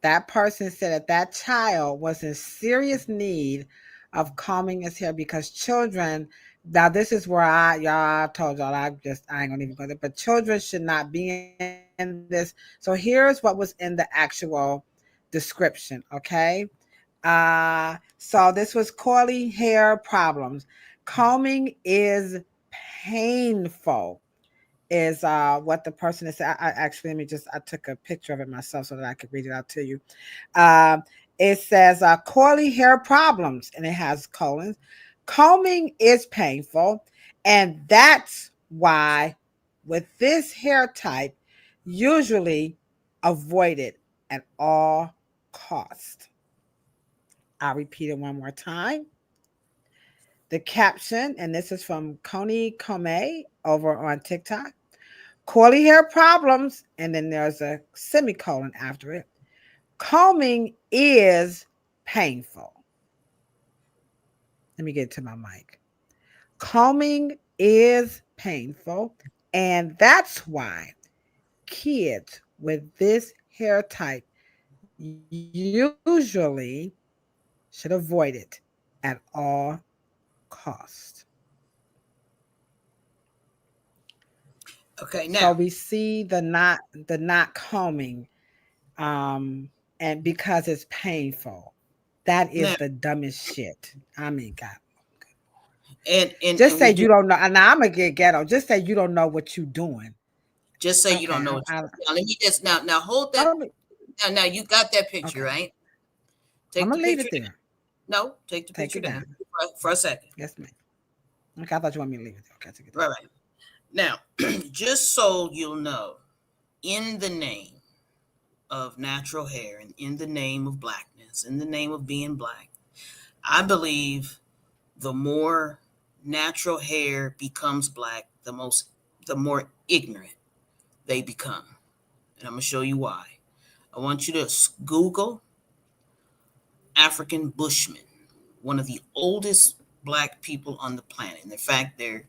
That person said that child was in serious need of combing his hair because children, now this is where y'all told y'all, I ain't gonna even go there, but children should not be in this. So here's what was in the actual description, okay? So this was coily hair problems. Combing is painful, is what the person is saying. I actually, I took a picture of it myself so that I could read it out to you. It says coily hair problems, and it has colons. Combing is painful, and that's why with this hair type, usually avoid it at all costs. I'll repeat it one more time. The caption, and this is from Coney Comey over on TikTok. Coily hair problems, and then there's a semicolon after it. Combing is painful. Let me get to my mic. Combing is painful, and that's why kids with this hair type usually should avoid it at all costs. Okay, now so we see the not combing, and because it's painful, that is the dumbest shit. I mean, God. And just say you don't know. And now I'm gonna get ghetto. Just say you don't know what you're doing. Just say you don't know. Now let me just now hold that. Now you got that picture, right? I'm gonna leave it there. No, take the picture down for a second. Yes, ma'am. Okay, I thought you want me to leave it there. Okay, take it down. Right. Now, just so you'll know, in the name of natural hair and in the name of blackness, in the name of being black, I believe the more natural hair becomes black, the more ignorant they become. And I'm going to show you why. I want you to Google African Bushmen, one of the oldest black people on the planet. And in fact, they're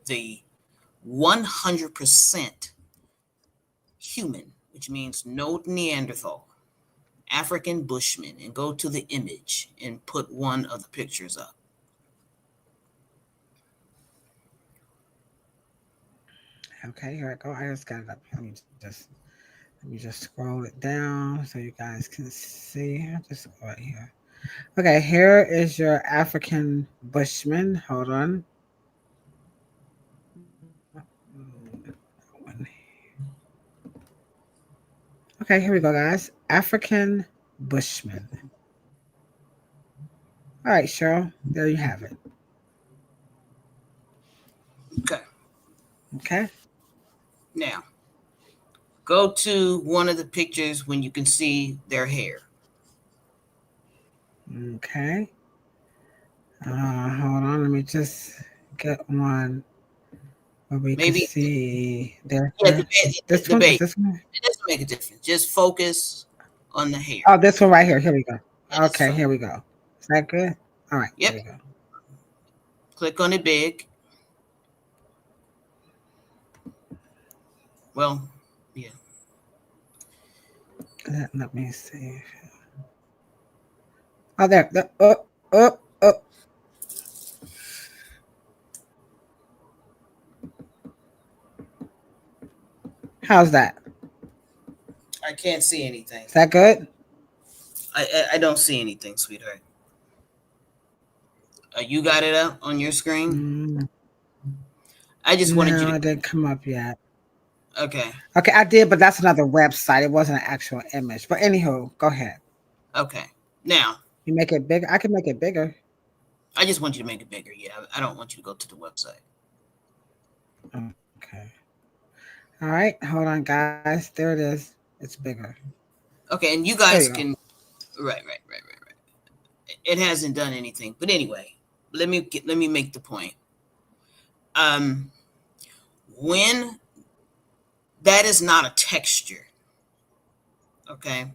the 100% human, which means no Neanderthal, African Bushmen, and go to the image and put one of the pictures up. Okay, here I go. I just got it up. Let me just scroll it down so you guys can see. Just go right here. Okay, here is your African Bushman. Hold on. Okay, here we go, guys. African Bushman. All right, Cheryl. There you have it. Okay. Now, go to one of the pictures when you can see their hair. Okay. Hold on. Let me just get one where we can see their hair. This one? It doesn't make a difference. Just focus on the hair. Oh, this one right here. Here we go. Okay, here we go. Is that good? All right. Yep. Here we go. Click on it big. Well, yeah. Let me see. Oh, there. Oh. How's that? I can't see anything. Is that good? I don't see anything, sweetheart. You got it up on your screen? I just wanted you to... No, it didn't come up yet. Okay. Okay, I did, but that's another website. It wasn't an actual image. But anywho, go ahead. Okay. Now. You make it bigger? I can make it bigger. I just want you to make it bigger. Yeah, I don't want you to go to the website. Okay. All right. Hold on, guys. There it is. It's bigger. Okay, and you guys can... Right. It hasn't done anything. But anyway, let me make the point. When that is not a texture, okay?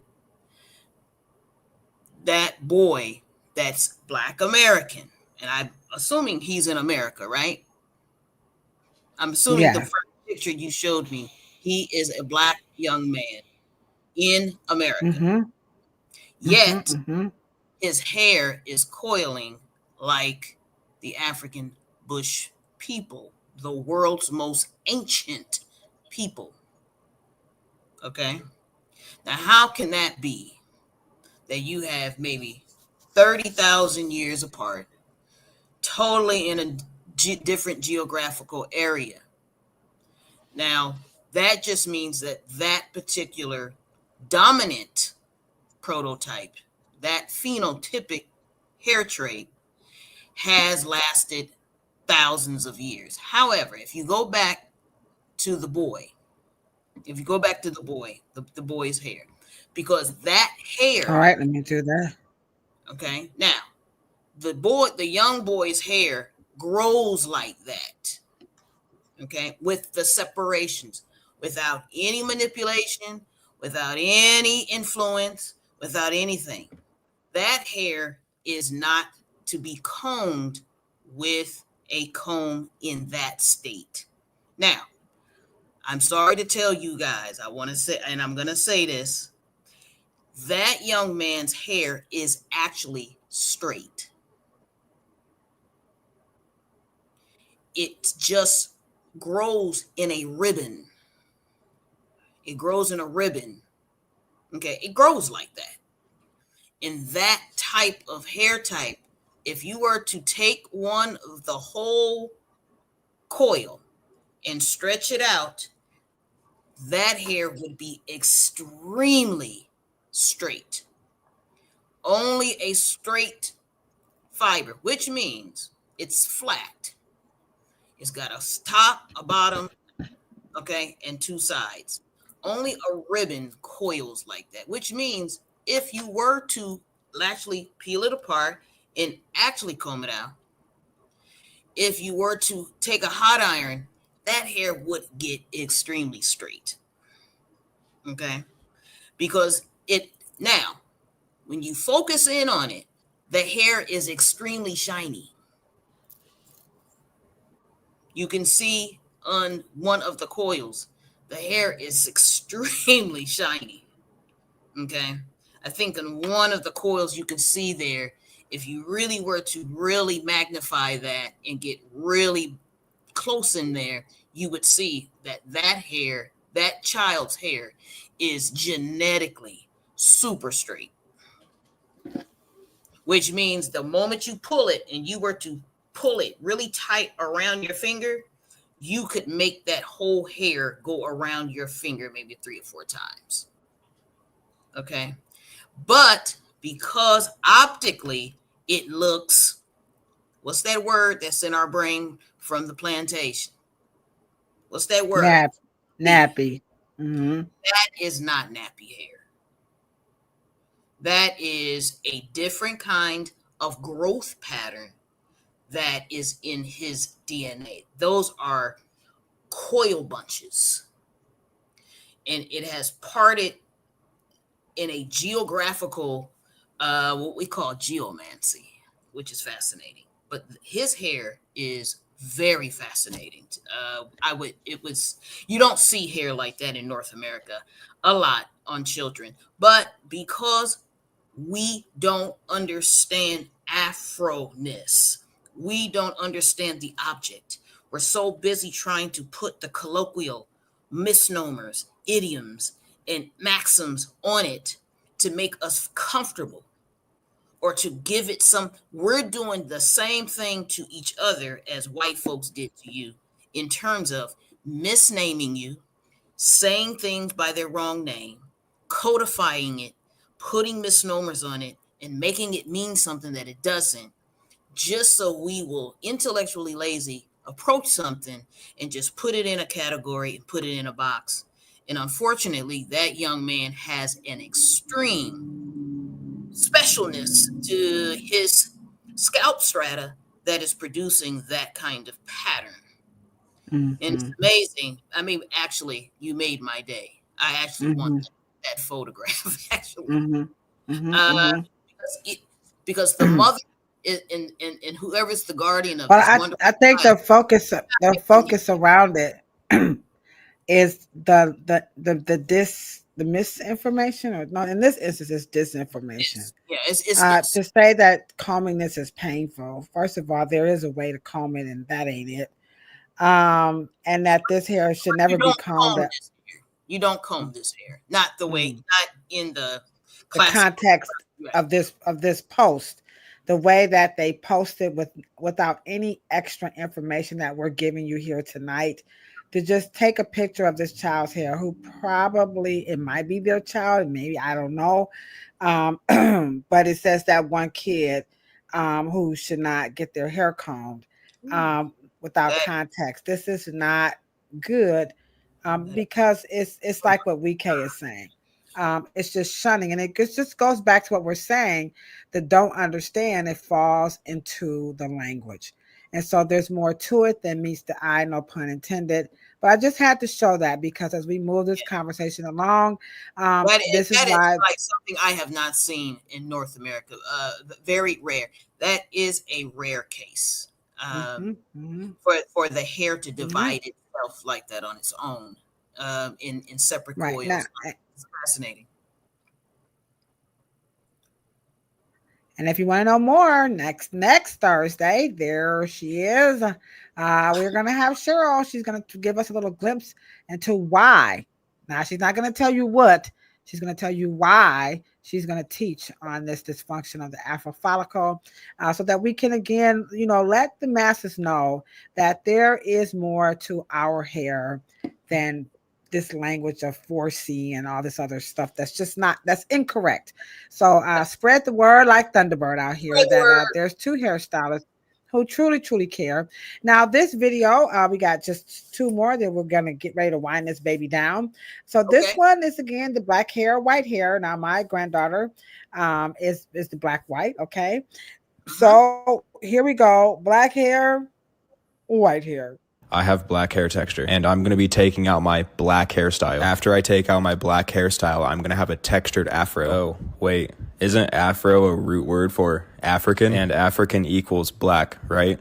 That boy that's Black American, and I'm assuming he's in America, right? I'm assuming the first picture you showed me, he is a Black young man in America. Yet his hair is coiling like the African bush people, the world's most ancient people. Okay. Now, how can that be that you have maybe 30,000 years apart, totally in a different geographical area? Now, that just means that that particular dominant prototype, that phenotypic hair trait, has lasted thousands of years. However, if you go back to the boy, the boy's hair, because that hair. All right, let me do that. Okay. Now, the young boy's hair grows like that. Okay. With the separations, without any manipulation, without any influence, without anything. That hair is not to be combed with a comb in that state. Now, I'm sorry to tell you guys, I want to say, and I'm going to say this, that young man's hair is actually straight. It just grows in a ribbon. It grows in a ribbon. Okay, it grows like that. In that type of hair type, if you were to take one of the whole coil and stretch it out, that hair would be extremely straight. Only a straight fiber, which means it's flat. It's got a top, a bottom, okay, and two sides. Only a ribbon coils like that, which means if you were to actually peel it apart and actually comb it out, if you were to take a hot iron, that hair would get extremely straight. Okay? Because now, when you focus in on it, the hair is extremely shiny. You can see on one of the coils, the hair is extremely shiny. Okay? I think on one of the coils you can see there, if you really were to really magnify that and get really close in there, you would see that hair, that child's hair, is genetically super straight. Which means the moment you pull it and you were to pull it really tight around your finger, you could make that whole hair go around your finger maybe 3 or 4 times. Okay? But because optically it looks, what's that word that's in our brain from the plantation? What's that word? Nappy. Mm-hmm. That is not nappy hair. That is a different kind of growth pattern that is in his DNA. Those are coil bunches. And it has parted in a geographical, what we call geomancy, which is fascinating. But his hair is very fascinating. You don't see hair like that in North America a lot on children, but because we don't understand Afro-ness, we don't understand the object. We're so busy trying to put the colloquial misnomers, idioms, and maxims on it to make us comfortable or to give it some. We're doing the same thing to each other as white folks did to you in terms of misnaming you, saying things by their wrong name, codifying it, putting misnomers on it, and making it mean something that it doesn't, just so we will intellectually lazy approach something and just put it in a category and put it in a box. And unfortunately, that young man has an extreme specialness to his scalp strata that is producing that kind of pattern. Mm-hmm. And it's amazing. I mean, actually, you made my day. I actually want that photograph, actually. Because the mother and whoever's the guardian of this I think the focus around it is the misinformation, or no, in this instance it's disinformation. It's to say that combing this is painful. First of all, there is a way to comb it, and that ain't it. And that this hair should never be combed. You don't comb this hair, not the way, not in the context of this post, the way that they posted without any extra information that we're giving you here tonight, to just take a picture of this child's hair, who probably, it might be their child, maybe, I don't know, but it says that one kid who should not get their hair combed without context. This is not good, because it's like what WK is saying. It's just shunning, and it just goes back to what we're saying. The don't understand, it falls into the language. And so there's more to it than meets the eye, no pun intended. But I just had to show that because as we move this conversation along, this is why like something I have not seen in North America. Very rare. That is a rare case. For the hair to divide itself like that on its own, in separate coils. Now, it's fascinating. And if you want to know more, next Thursday, there she is. We're going to have Cheryl. She's going to give us a little glimpse into why. Now, she's not going to tell you what. She's going to tell you why she's going to teach on this dysfunction of the Afro follicle, so that we can, again, let the masses know that there is more to our hair than this language of 4C and all this other stuff that's incorrect. So spread the word like Thunderbird out here that there's two hairstylists who truly care. Now this video, we got just two more that we're gonna get ready to wind this baby down. So this one is again the black hair, white hair. Now my granddaughter is the black white. Okay, so here we go: black hair, white hair. I have black hair texture and I'm going to be taking out my black hairstyle. After I take out my black hairstyle, I'm going to have a textured afro. Oh, wait, isn't afro a root word for African? And African equals black, right?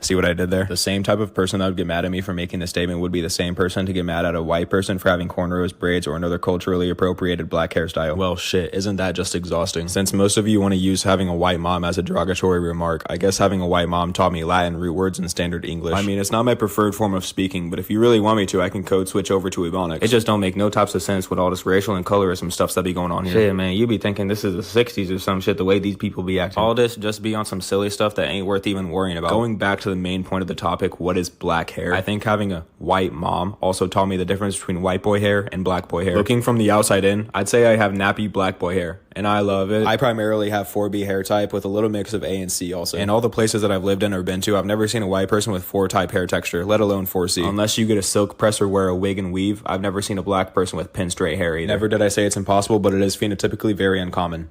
See what I did there? The same type of person that would get mad at me for making this statement would be the same person to get mad at a white person for having cornrows, braids, or another culturally appropriated black hairstyle. Well, shit, isn't that just exhausting? Since most of you want to use having a white mom as a derogatory remark, I guess having a white mom taught me Latin root words and standard English. I mean, it's not my preferred form of speaking, but if you really want me to, I can code switch over to Ebonics. It just don't make no types of sense with all this racial and colorism stuff that be going on here. Shit, man, you be thinking this is the 60s or some shit, the way these people be acting. All this just be on some silly stuff that ain't worth even worrying about. Going back to the main point of the topic, what is black hair? I think having a white mom also taught me the difference between white boy hair and black boy hair. Looking from the outside in, I'd say I have nappy black boy hair, and I love it. I primarily have 4B hair type with a little mix of A and C also. In all the places that I've lived in or been to, I've never seen a white person with 4 type hair texture, let alone 4C. Unless you get a silk press or wear a wig and weave, I've never seen a black person with pin straight hair either. Never did I say it's impossible, but it is phenotypically very uncommon.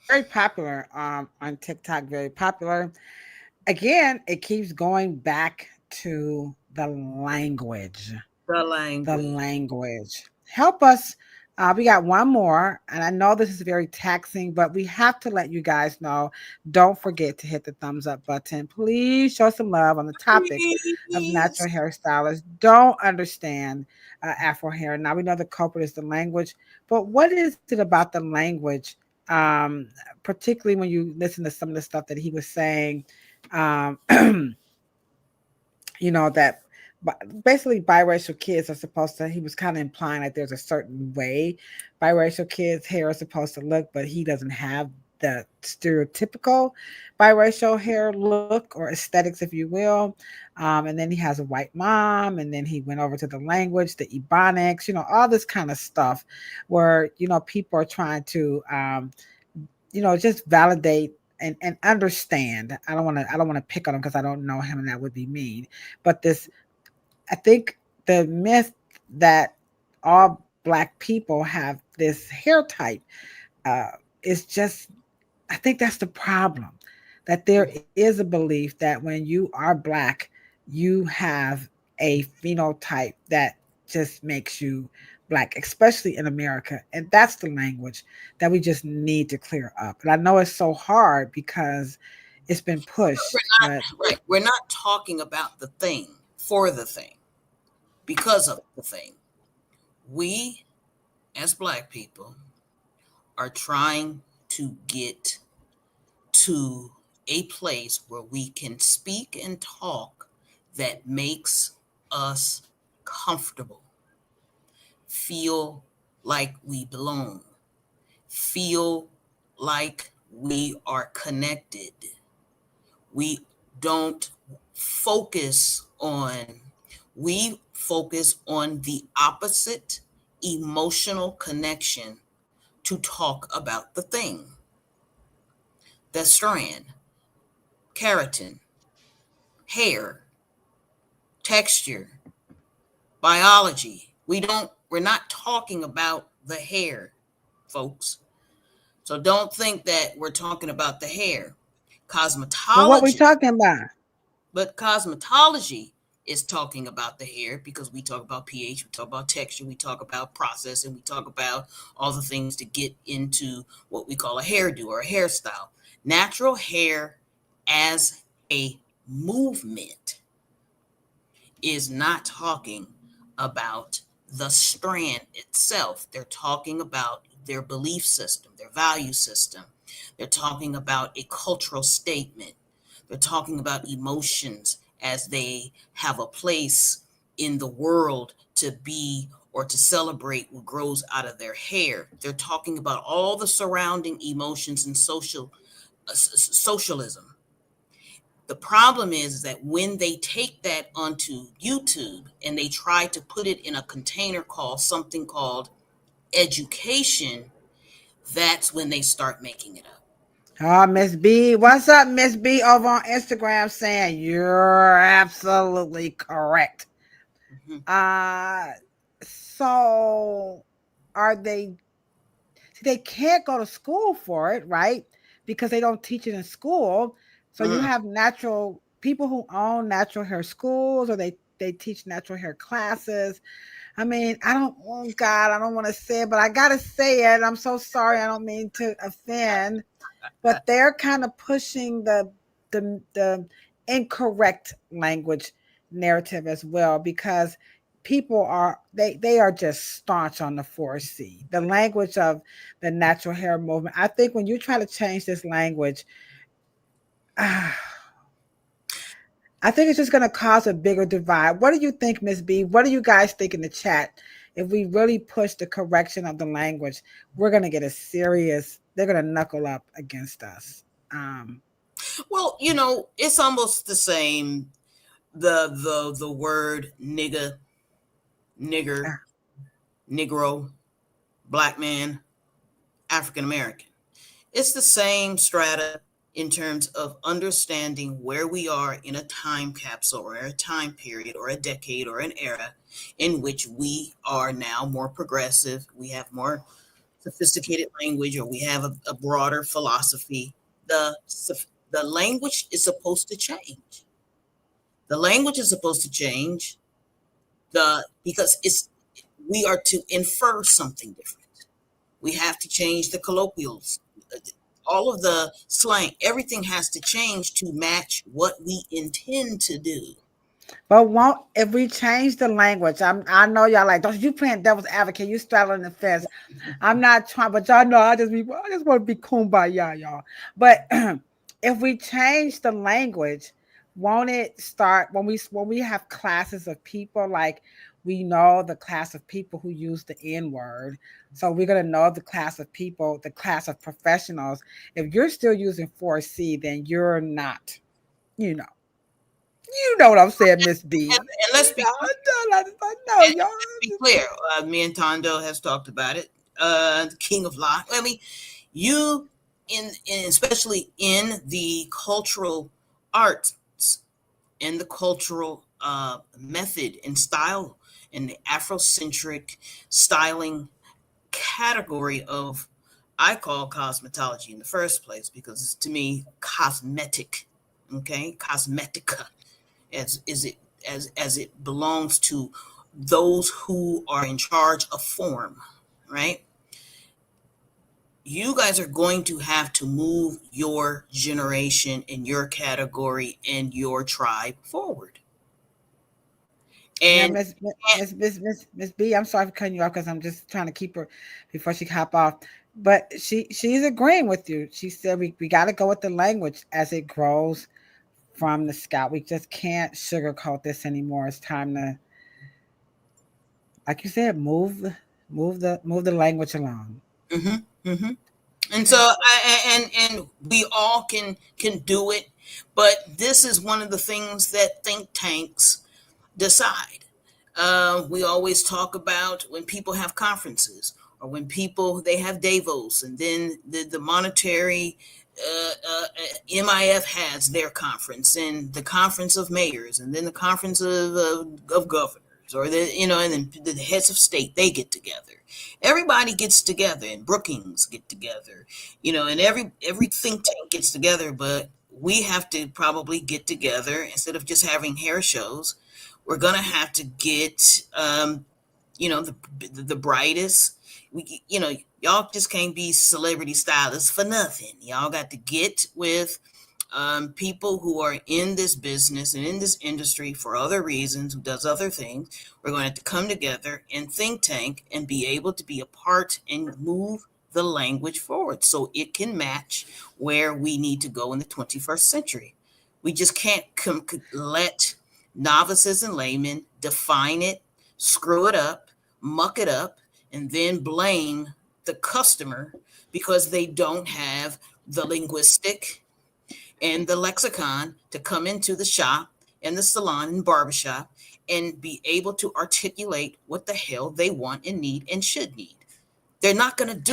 Very popular on TikTok, very popular. Again, it keeps going back to the language. The language. Help us. We got one more, and I know this is very taxing, but we have to let you guys know. Don't forget to hit the thumbs up button. Please show some love on the topic of natural hairstylists. Don't understand Afro hair. Now we know the culprit is the language, but what is it about the language? Particularly when you listen to some of the stuff that he was saying, that basically biracial kids are supposed to, he was kind of implying that there's a certain way biracial kids' hair is supposed to look, but he doesn't have the stereotypical biracial hair look or aesthetics, if you will. And then he has a white mom, and then he went over to the language, the Ebonics, all this kind of stuff where, people are trying to, just validate and understand. I don't want to pick on him because I don't know him and that would be mean. But I think the myth that all Black people have this hair type is just, I think that's the problem. That there is a belief that when you are Black, you have a phenotype that just makes you Black, especially in America. And that's the language that we just need to clear up. And I know it's so hard because it's been pushed. We're not talking about the thing for the thing, because of the thing. We, as Black people, are trying to get to a place where we can speak and talk that makes us comfortable, feel like we belong, feel like we are connected. We focus on the opposite emotional connection to talk about the thing. The strand, keratin, hair, texture, biology. We're not talking about the hair, folks. So don't think that we're talking about the hair. Cosmetology. Well, what we talking about? But cosmetology is talking about the hair because we talk about pH, we talk about texture, we talk about process, and we talk about all the things to get into what we call a hairdo or a hairstyle. Natural hair as a movement is not talking about the strand itself. They're talking about their belief system, their value system. They're talking about a cultural statement. They're talking about emotions as they have a place in the world to be or to celebrate what grows out of their hair. They're talking about all the surrounding emotions and socialism. The problem is that when they take that onto YouTube and they try to put it in a container called something called education, that's when they start making it up. Oh, Miss B. What's up, Miss B, over on Instagram saying you're absolutely correct. So are they can't go to school for it, right? Because they don't teach it in school. So you have natural people who own natural hair schools, or they teach natural hair classes. I mean, I don't want to say it, but I got to say it. I'm so sorry. I don't mean to offend, but they're kind of pushing the incorrect language narrative as well, because people are they are just staunch on the 4C, the language of the natural hair movement. I think when you try to change this language, I think it's just going to cause a bigger divide. What do you think, Miss B? What do you guys think in the chat? If we really push the correction of the language, we're going to get they're going to knuckle up against us. Well, it's almost the same. The word nigger, Negro, black man, African American. It's the same strata in terms of understanding where we are in a time capsule or a time period or a decade or an era in which we are now more progressive. We have more sophisticated language, or we have a broader philosophy. The language is supposed to change. The language is supposed to change because we are to infer something different. We have to change the colloquials. All of the slang, everything has to change to match what we intend to do. But if we change the language, I know y'all like, don't you playing devil's advocate, you straddling the fence. I'm not trying, but y'all know I just want to be kumbaya, y'all. But if we change the language, won't it start when we have classes of people, like we know the class of people who use the N-word. So we're going to know the class of people, the class of professionals. If you're still using 4C, then you're not, You know what I'm saying, Miss B. And let's be clear. Me and Tondo has talked about it. The King of Lie. I mean, especially in the cultural arts, in the cultural method and style, in the Afrocentric styling category of, I call cosmetology in the first place, because it's, to me, cosmetic, okay, cosmetica, as it belongs to those who are in charge of form, right? You guys are going to have to move your generation and your category and your tribe forward. And Miss B, I'm sorry for cutting you off because I'm just trying to keep her before she hop off. But she's agreeing with you. She said we got to go with the language as it grows from the scalp. We just can't sugarcoat this anymore. It's time to, like you said, move the language along. Mm-hmm, mm-hmm. And so and we all can do it, but this is one of the things that think tanks decide. We always talk about when people have conferences, or when they have Davos, and then the monetary MIF has their conference, and the conference of mayors, and then the conference of governors, or and then the heads of state, they get together. Everybody gets together, and Brookings get together, and every think tank gets together. But we have to probably get together instead of just having hair shows. We're gonna have to get, the brightest. Y'all just can't be celebrity stylists for nothing. Y'all got to get with people who are in this business and in this industry for other reasons, who does other things. We're going to have to come together and think tank and be able to be a part and move the language forward so it can match where we need to go in the 21st century. We just can't let novices and laymen define it, screw it up, muck it up, and then blame the customer because they don't have the linguistic and the lexicon to come into the shop and the salon and barbershop and be able to articulate what the hell they want and need and should need. They're not going to do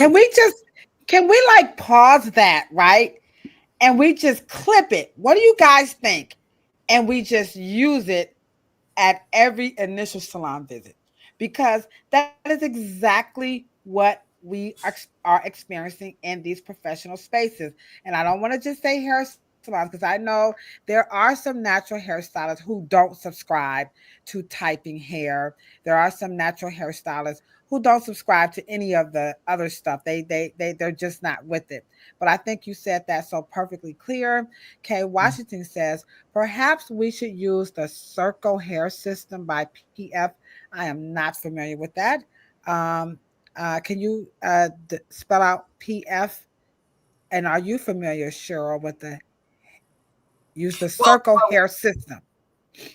Can we like pause that, right? And we just clip it. What do you guys think? And we just use it at every initial salon visit, because that is exactly what we are experiencing in these professional spaces. And I don't want to just say hair salons, because I know there are some natural hairstylists who don't subscribe to typing hair. There are some natural hairstylists who don't subscribe to any of the other stuff. They're just not with it. But I think you said that so perfectly clear. Kay Washington says, perhaps we should use the Circle Hair System by PF. I am not familiar with that. Can you spell out PF? And are you familiar, Cheryl, with the Circle Hair System?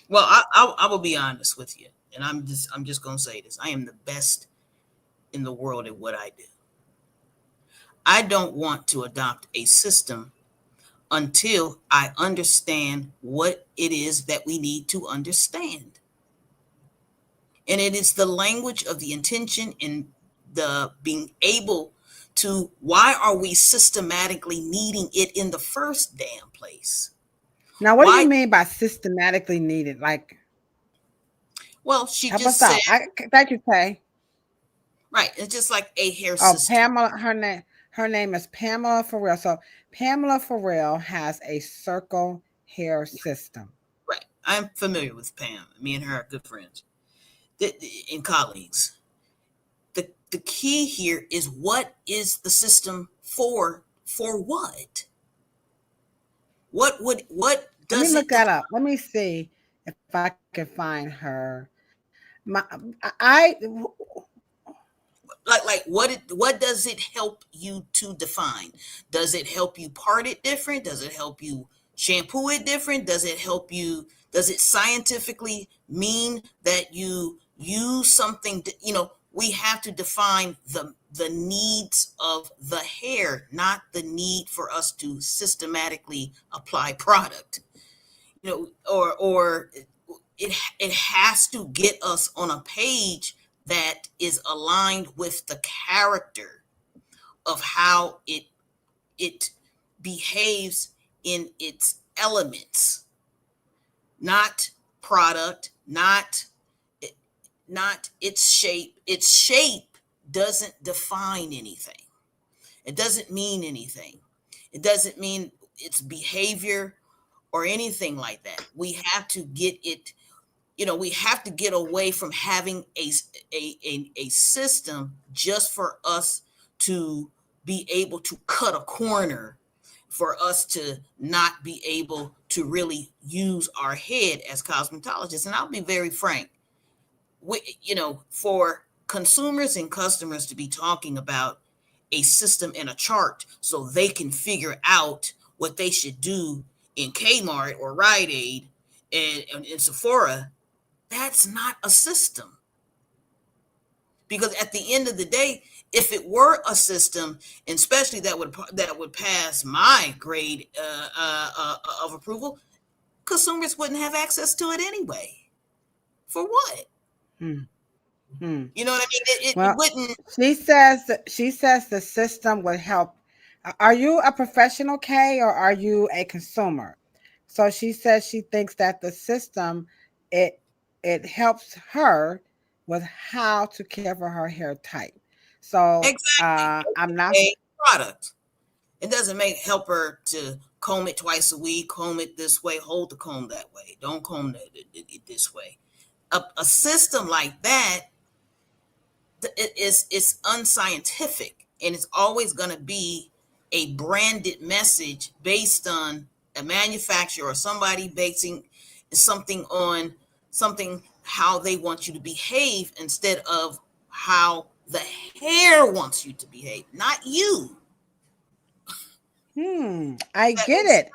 Well, I will be honest with you, and I'm just gonna say this: I am the best in the world at what I do. I don't want to adopt a system until I understand what it is that we need to understand, and it is the language of the intention and the being able to. Why are we systematically needing it in the first damn place? Now, what do you mean by systematically needed? Like, well, she just said. Thank you, Kay. Right, it's just like a hair system. Pamela, her name is Pamela Farrell. So Pamela Farrell has a Circle Hair System. Right, I'm familiar with Pam. Me and her are good friends and colleagues. The key here is, what is the system for what? What does Let me look that up. Let me see if I can find her. What does it help you to define? Does it help you part it different? Does it help you shampoo it different? Does it scientifically mean that you use something we have to define the needs of the hair, not the need for us to systematically apply product. Or it has to get us on a page that is aligned with the character of how it behaves in its elements, not product, not its shape. Its shape doesn't define anything. It doesn't mean anything. It doesn't mean its behavior or anything like that. We have to get it, we have to get away from having a system just for us to be able to cut a corner, for us to not be able to really use our head as cosmetologists. And I'll be very frank, for consumers and customers to be talking about a system and a chart so they can figure out what they should do in Kmart or Rite Aid and Sephora, that's not a system. Because at the end of the day, if it were a system, and especially that would pass my grade of approval, consumers wouldn't have access to it anyway. For what? You know what I mean? It wouldn't. She says the system would help. Are you a professional, Kay, or are you a consumer? So she says she thinks that the system, it it helps her with how to care for her hair type. So Exactly. I'm not a product. It doesn't help her to comb it twice a week, comb it this way, hold the comb that way. Don't comb it this way. A system like that it's unscientific, and it's always going to be a branded message based on a manufacturer or somebody basing something on something how they want you to behave instead of how the hair wants you to behave, not you. I get it.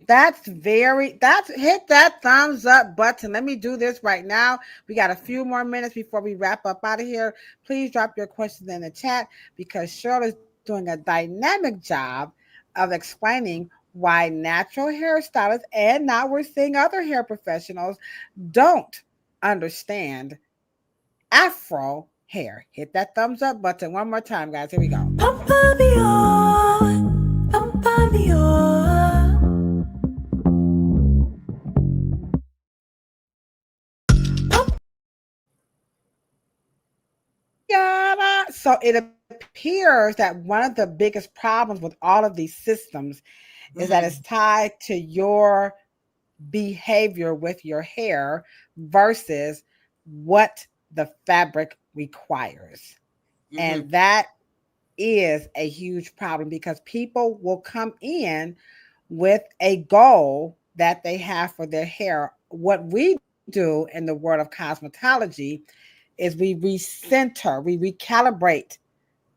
That's hit that thumbs up button. Let me do this right now. We got a few more minutes before we wrap up out of here. Please drop your questions in the chat because Shirley's doing a dynamic job of explaining why natural hairstylists, and now we're seeing other hair professionals, don't understand Afro hair. Hit that thumbs up button one more time, guys. Here we go. So it appears that one of the biggest problems with all of these systems is that it's tied to your behavior with your hair versus what the fabric requires. And that is a huge problem because people will come in with a goal that they have for their hair. What we do in the world of cosmetology is we recenter, we recalibrate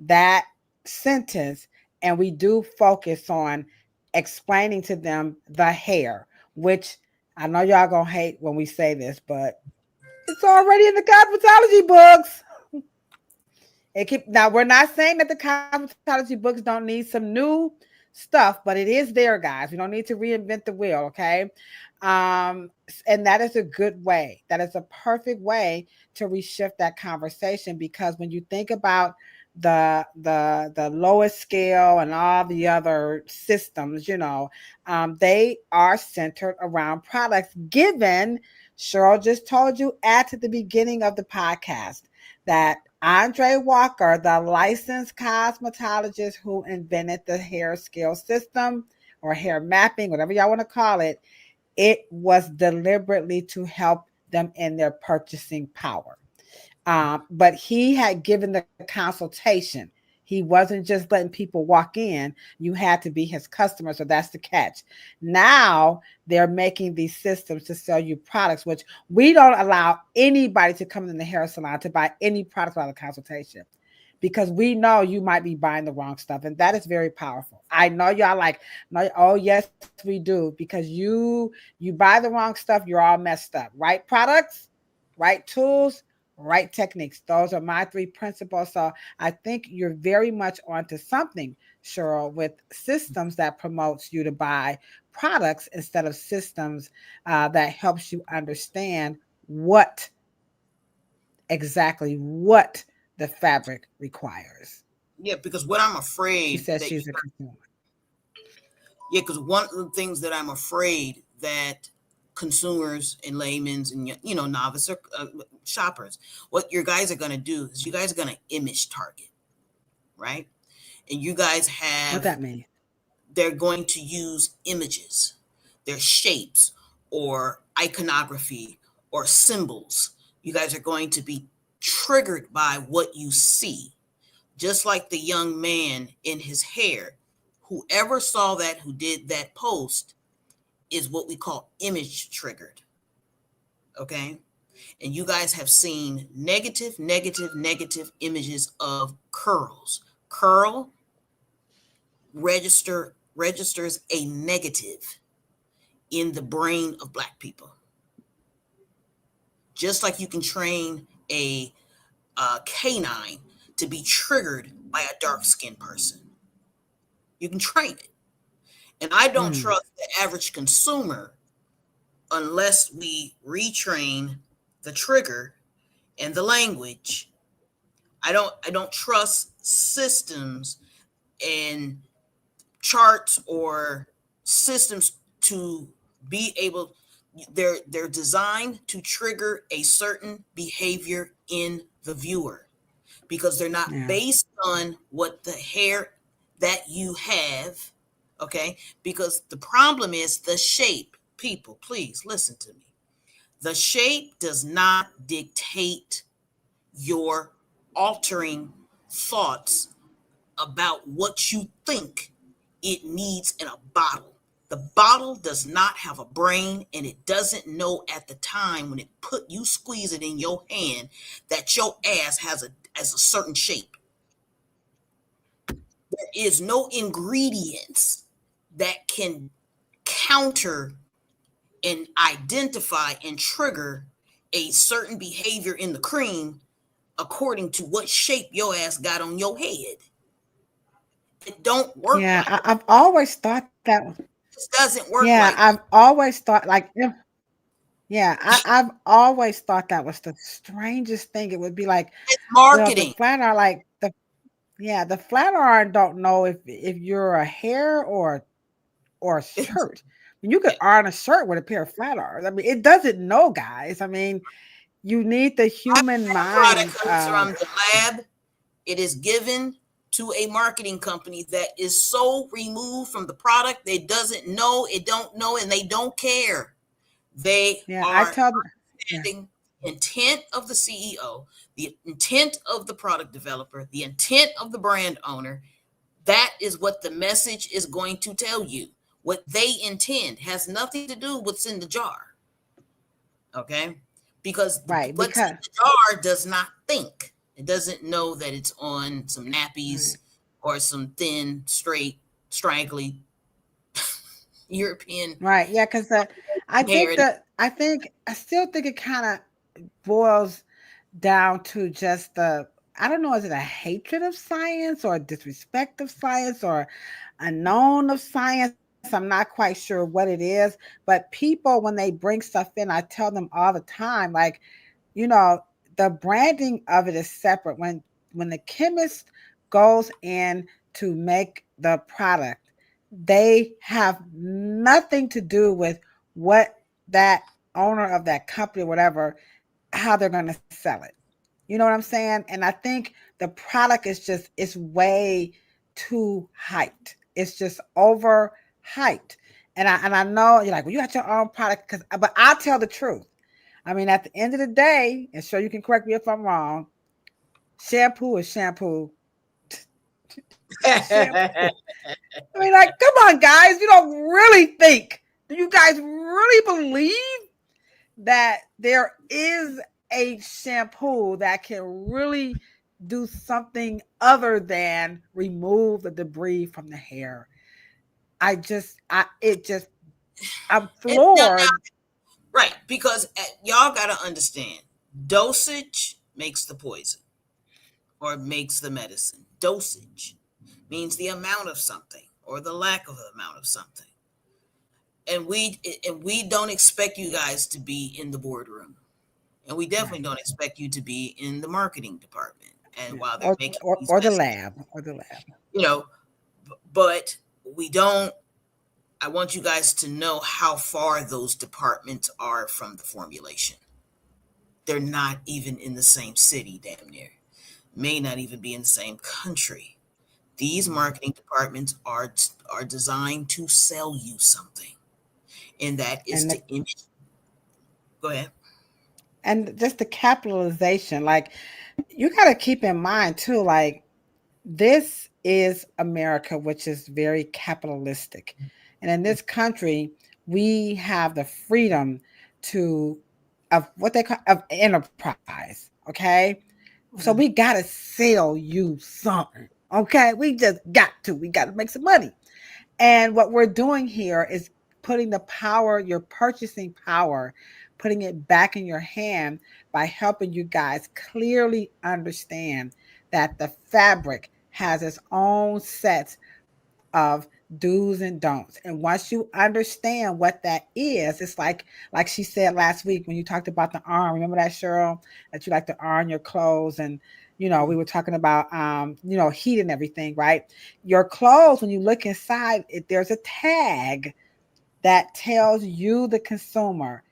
that sentence, and we do focus on explaining to them the hair, which I know y'all gonna hate when we say this, but it's already in the cosmetology books. Now, we're not saying that the cosmetology books don't need some new stuff, but it is there, guys. We don't need to reinvent the wheel, okay? And that is a good way. That is a perfect way to reshift that conversation, because when you think about the lowest scale and all the other systems, they are centered around products. Given Cheryl just told you at the beginning of the podcast that Andre Walker, the licensed cosmetologist who invented the hair scale system or hair mapping, whatever y'all want to call it, it was deliberately to help them in their purchasing power. But he had given the consultation. He wasn't just letting people walk in. You had to be his customer. So that's the catch. Now they're making these systems to sell you products, which we don't allow anybody to come in the hair salon to buy any product without a consultation, because we know you might be buying the wrong stuff. And that is very powerful. I know y'all like, oh yes, we do. Because you buy the wrong stuff, you're all messed up. Right products, right tools, right techniques. Those are my 3 principles. So I think you're very much onto something, Cheryl, with systems that promotes you to buy products instead of systems that helps you understand what the fabric requires. Yeah, because what I'm afraid, she says she's a consumer. Yeah, because one of the things that I'm afraid that consumers and laymen's and novice or shoppers, what your guys are going to do is you guys are going to image target, right? And you guys have what that means. They're going to use images, their shapes or iconography or symbols. You guys are going to be triggered by what you see, just like the young man in his hair. Whoever saw that, who did that post, is what we call image triggered. Okay. And you guys have seen negative images of curls. Curl registers a negative in the brain of Black people. Just like you can train a canine to be triggered by a dark-skinned person. You can train it. And I don't trust the average consumer unless we retrain the trigger and the language. I don't trust systems and charts or systems to be able they're designed to trigger a certain behavior in the viewer, because they're not based on what the hair that you have. Okay, because the problem is the shape. People, please listen to me. The shape does not dictate your altering thoughts about what you think it needs in a bottle. The bottle does not have a brain, and it doesn't know at the time when you squeeze it in your hand that your ass has a certain shape. There is no ingredients that can counter and identify and trigger a certain behavior in the cream according to what shape your ass got on your head. It don't work. Yeah, I've always thought that. It doesn't work. Yeah, I've always thought I've always thought that was the strangest thing. It would be like it's marketing. The flat iron, like the flat iron don't know if you're a hair or a shirt. I mean, you could iron a shirt with a pair of flat irons. I mean, it doesn't know, guys. I mean, you need the human mind. Product comes from the lab. It is given to a marketing company that is so removed from the product, they doesn't know, it don't know, and they don't care. They are understanding the intent of the CEO, the intent of the product developer, the intent of the brand owner. That is what the message is going to tell you. What they intend has nothing to do with what's in the jar. Okay? Because what's in the jar does not think. It doesn't know that it's on some nappies or some thin, straight, straggly European. Right. Yeah, because I still think it kind of boils down to just I don't know, is it a hatred of science or a disrespect of science or a known of science? I'm not quite sure what it is, but people, when they bring stuff in, I tell them all the time, like, the branding of it is separate. When the chemist goes in to make the product, they have nothing to do with what that owner of that company or whatever, how they're going to sell it. You know what I'm saying? And I think the product is it's way too hyped. It's just overhyped. And I know you're like, well, you got your own product, but I'll tell the truth. I mean, at the end of the day, and sure, you can correct me if I'm wrong, shampoo is shampoo. I mean, like, come on, guys. You don't really think, do you guys really believe that there is a shampoo that can really do something other than remove the debris from the hair? I'm floored. Right, because y'all got to understand, dosage makes the poison or makes the medicine. Dosage means the amount of something or the lack of the amount of something. And we don't expect you guys to be in the boardroom. And we definitely don't expect you to be in the marketing department. And while they're making or the lab. But we don't. I want you guys to know how far those departments are from the formulation. They're not even in the same city, damn near. May not even be in the same country. These marketing departments are designed to sell you something. And that is to image. Go ahead. And just the capitalization, like, you got to keep in mind too, like, this is America, which is very capitalistic. And in this country, we have the freedom of what they call of enterprise. Okay. So we got to sell you something. Okay. We got to make some money. And what we're doing here is putting the power, your purchasing power, putting it back in your hand by helping you guys clearly understand that the fabric has its own set of do's and don'ts. And once you understand what that is, it's like she said last week when you talked about the iron. Remember that, Cheryl, that you like to iron your clothes? And, we were talking about, heat and everything, right? Your clothes, when you look inside, there's a tag that tells you, the consumer,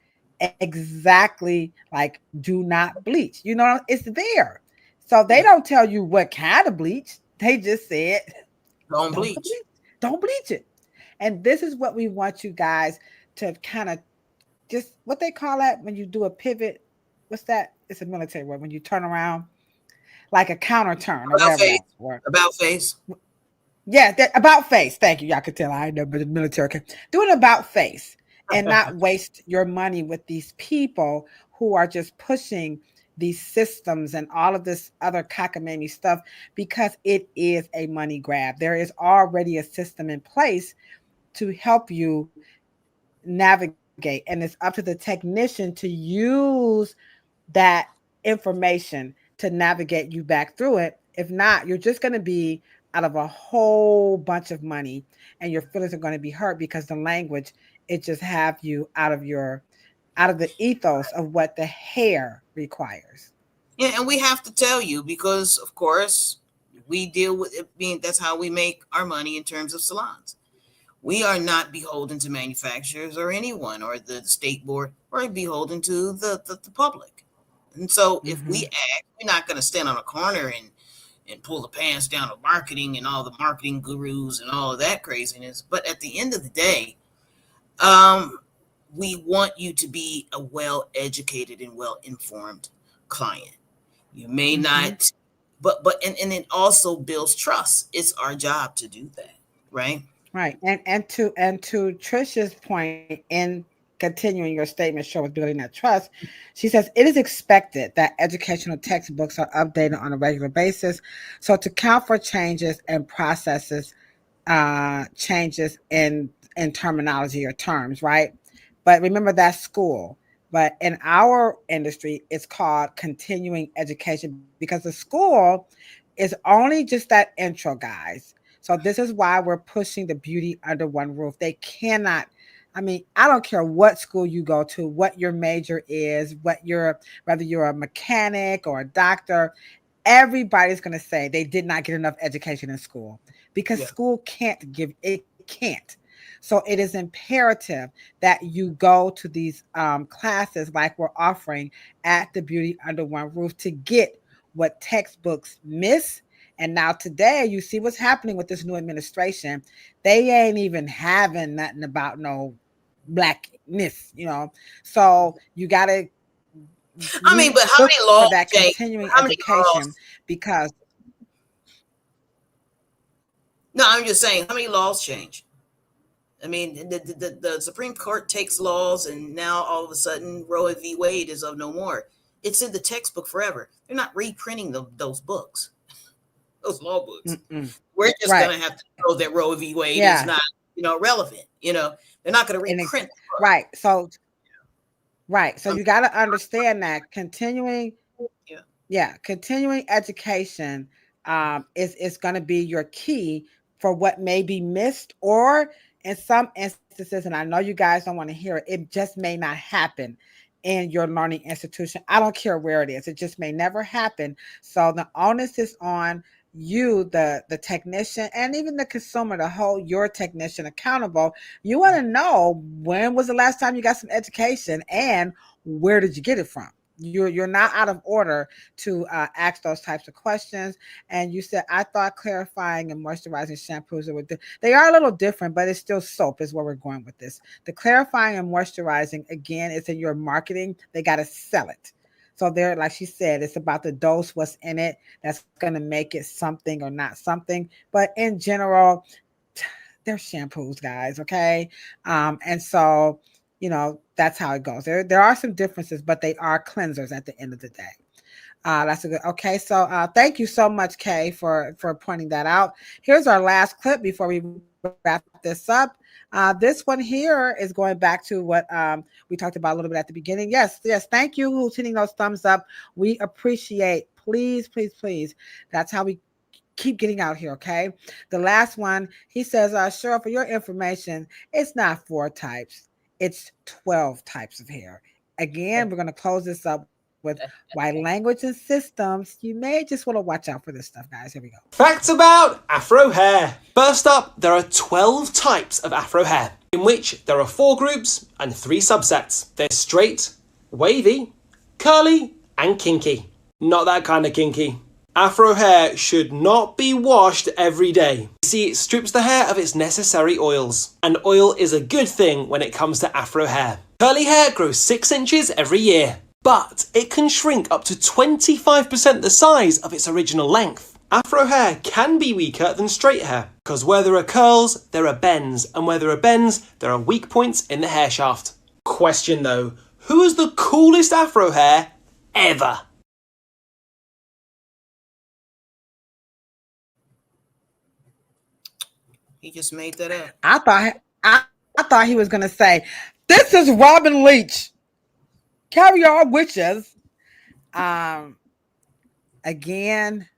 exactly like do not bleach. You know, it's there. So they don't tell you what kind of bleach. They just said Don't bleach. Don't bleach it. And this is what we want you guys to kind of just what they call that when you do a pivot. What's that? It's a military word when you turn around, like a counter turn or whatever. About face. Yeah, about face. Thank you. Y'all could tell I know, but the military can do an about face and not waste your money with these people who are just pushing these systems and all of this other cockamamie stuff, because it is a money grab. There is already a system in place to help you navigate, and it's up to the technician to use that information to navigate you back through it. If not, you're just going to be out of a whole bunch of money, and your feelings are going to be hurt because the language, it just have you out of the ethos of what the hair requires. Yeah, and we have to tell you because, of course, we deal with it being that's how we make our money in terms of salons. We are not beholden to manufacturers or anyone or the state board. We're beholden to the public. And so if we act, we're not going to stand on a corner and pull the pants down of marketing and all the marketing gurus and all of that craziness. But at the end of the day, we want you to be a well-educated and well-informed client. You may not, but it also builds trust. It's our job to do that, right? Right. And to Trisha's point in continuing your statement, show with building that trust, she says it is expected that educational textbooks are updated on a regular basis. So to account for changes and processes, changes in terminology or terms, right? But remember that's school. But in our industry, it's called continuing education because the school is only just that intro, guys. So this is why we're pushing the beauty under one roof. They cannot, I mean, I don't care what school you go to, what your major is, whether you're a mechanic or a doctor, everybody's going to say they did not get enough education in school because school can't give, it can't. So it is imperative that you go to these classes like we're offering at the Beauty Under One Roof to get what textbooks miss. And now today, you see what's happening with this new administration. They ain't even having nothing about no blackness, you know. So you got to. I mean, but how many laws that continuing education? Because no, I'm just saying, how many laws change? I mean, the Supreme Court takes laws, and now all of a sudden, Roe v. Wade is of no more. It's in the textbook forever. They're not reprinting those books. Those law books. We're just going to have to know that Roe v. Wade is not, relevant. They're not going to reprint. Right. So you got to understand that continuing education is going to be your key for what may be missed, or in some instances, and I know you guys don't want to hear it, it just may not happen in your learning institution. I don't care where it is. It just may never happen. So the onus is on you, the technician, and even the consumer, to hold your technician accountable. You want to know, when was the last time you got some education and where did you get it from? You're not out of order to ask those types of questions. And you said, I thought clarifying and moisturizing shampoos they are a little different, but it's still soap is where we're going with this. The clarifying and moisturizing, again, it's in your marketing. They got to sell it. So there, like she said, it's about the dose, what's in it, that's going to make it something or not something. But in general, they're shampoos, guys. Okay. And so, that's how it goes. There are some differences, but they are cleansers at the end of the day. That's a good. Okay. So thank you so much, Kay, for pointing that out. Here's our last clip before we wrap this up. This one here is going back to what we talked about a little bit at the beginning. Yes. Thank you who's hitting those thumbs up. We appreciate. Please, please, please. That's how we keep getting out here. Okay. The last one, he says, Cheryl, for your information, it's not 4 types. It's 12 types of hair. Again, we're going to close this up with white language and systems. You may just want to watch out for this stuff, guys. Here we go. Facts about Afro hair. First up, there are 12 types of Afro hair, in which there are 4 groups and 3 subsets. They're straight, wavy, curly, and kinky. Not that kind of kinky. Afro hair should not be washed every day. You see, it strips the hair of its necessary oils, and oil is a good thing when it comes to Afro hair. Curly hair grows 6 inches every year, but it can shrink up to 25% the size of its original length. Afro hair can be weaker than straight hair, because where there are curls, there are bends, and where there are bends, there are weak points in the hair shaft. Question though, who is the coolest Afro hair ever? He just made that up. I thought he was gonna say, "This is Robin Leach. Carry on witches." Again,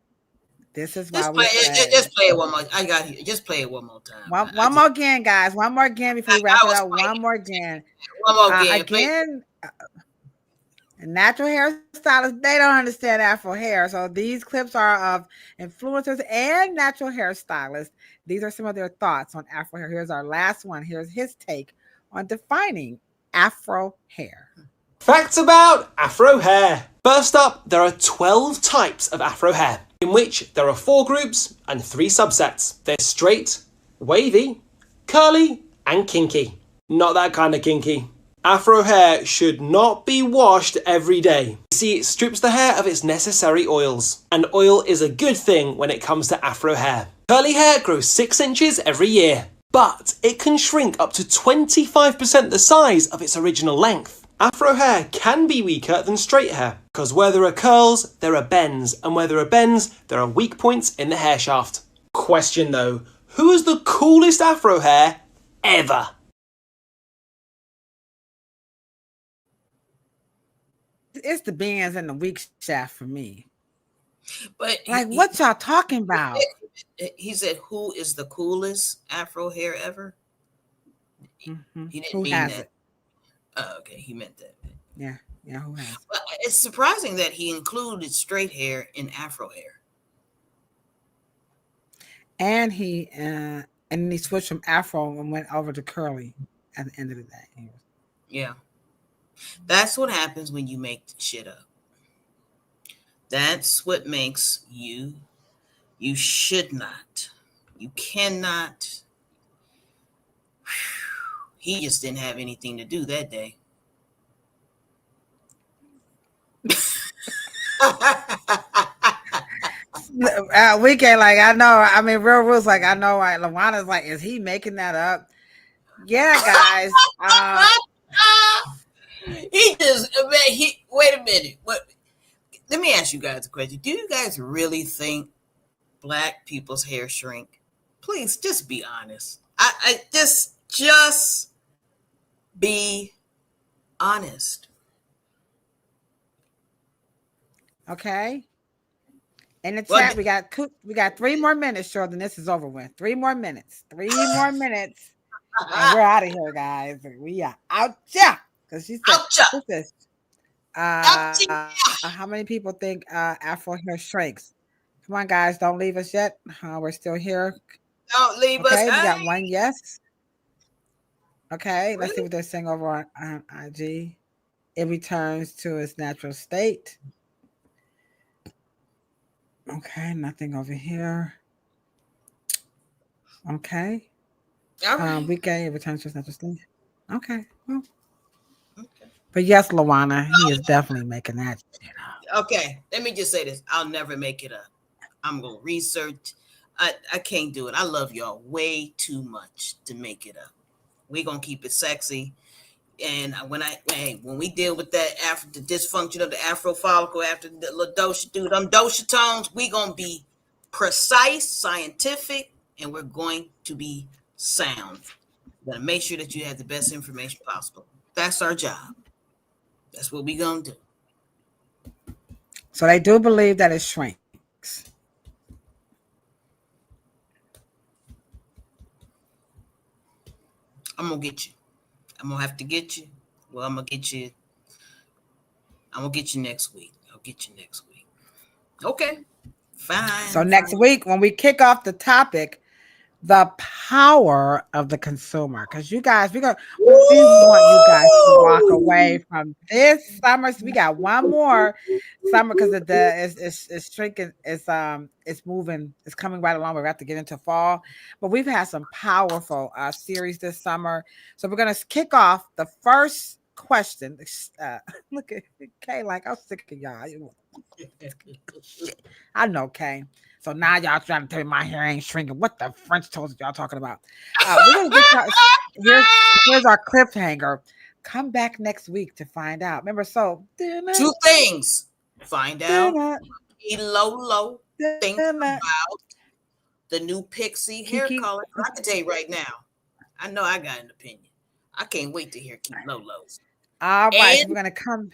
this is why just play it one more. I got here. Just play it one more time. One more again, guys. One more again before we wrap it up. One more again. One more again. Again. Natural hairstylists, they don't understand Afro hair. So these clips are of influencers and natural hairstylists. These are some of their thoughts on Afro hair. Here's our last one. Here's his take on defining Afro hair. Facts about Afro hair. First up, there are 12 types of Afro hair, in which there are 4 groups and 3 subsets. They're straight, wavy, curly, and kinky. Not that kind of kinky. Afro hair should not be washed every day. You see, it strips the hair of its necessary oils, and oil is a good thing when it comes to Afro hair. Curly hair grows 6 inches every year, but it can shrink up to 25% the size of its original length. Afro hair can be weaker than straight hair, because where there are curls, there are bends, and where there are bends, there are weak points in the hair shaft. Question though, who is the coolest Afro hair ever? It's the bands and the weak shaft for me. But like, what y'all talking about? He said, "Who is the coolest Afro hair ever?" Mm-hmm. He didn't who mean has that. It? Oh, okay, he meant that. Yeah, who has it? But it's surprising that he included straight hair in Afro hair. And he switched from Afro and went over to curly at the end of the day. Yeah. That's what happens when you make shit up. That's what makes you should not. You cannot. He just didn't have anything to do that day. Weekend, like, I know. I mean, Real Rules, like, I know. Right? Lawana's like, is he making that up? Yeah, guys. He just, wait a minute. Let me ask you guys a question. Do you guys really think Black people's hair shrink? Please, just be honest. I just be honest. Okay. In the chat, we got 3 more minutes, sure, then this is over with. 3 more minutes. 3 more minutes. And we're out of here, guys. We are out. Yeah. Because she said, how many people think Afro hair shrinks? Come on, guys. Don't leave us yet. We're still here. Don't leave us. Okay, we got 1 yes. Okay, Really? Let's see what they're saying over on IG. It returns to its natural state. Okay, nothing over here. Okay. All right. Weekend, it returns to its natural state. Okay. Well. Okay. But yes, Lawana, he is definitely making that shit up. Okay, let me just say this. I'll never make it up. I'm going to research. I can't do it. I love y'all way too much to make it up. We're going to keep it sexy. And when we deal with that the dysfunction of the Afro follicle after the Ladosha, dude, them dosha tones, we're going to be precise, scientific, and we're going to be sound. We're going to make sure that you have the best information possible. That's our job. That's what we're going to do. So they do believe that it shrinks. I'm going to get you. I'm going to have to get you. Well, I'm going to get you. I'm gonna get you next week. I'll get you next week. Okay, fine. So next week, when we kick off the topic, the power of the consumer, because you guys, we want you guys to walk away from this summer. So we got one more summer because it's shrinking, it's moving, it's coming right along. We have to get into fall, but we've had some powerful series this summer. So we're gonna kick off the first question. Look at Kay, like I'm sick of y'all. I know, Kay. So now y'all trying to tell me my hair ain't shrinking. What the French toast y'all talking about? We're gonna get here's our cliffhanger. Come back next week to find out. Remember, so 2 things. Find out. Lolo think about the new Pixie hair color. I can tell you right now. I know I got an opinion. I can't wait to hear Keep Lolo's. All right, and we're gonna come.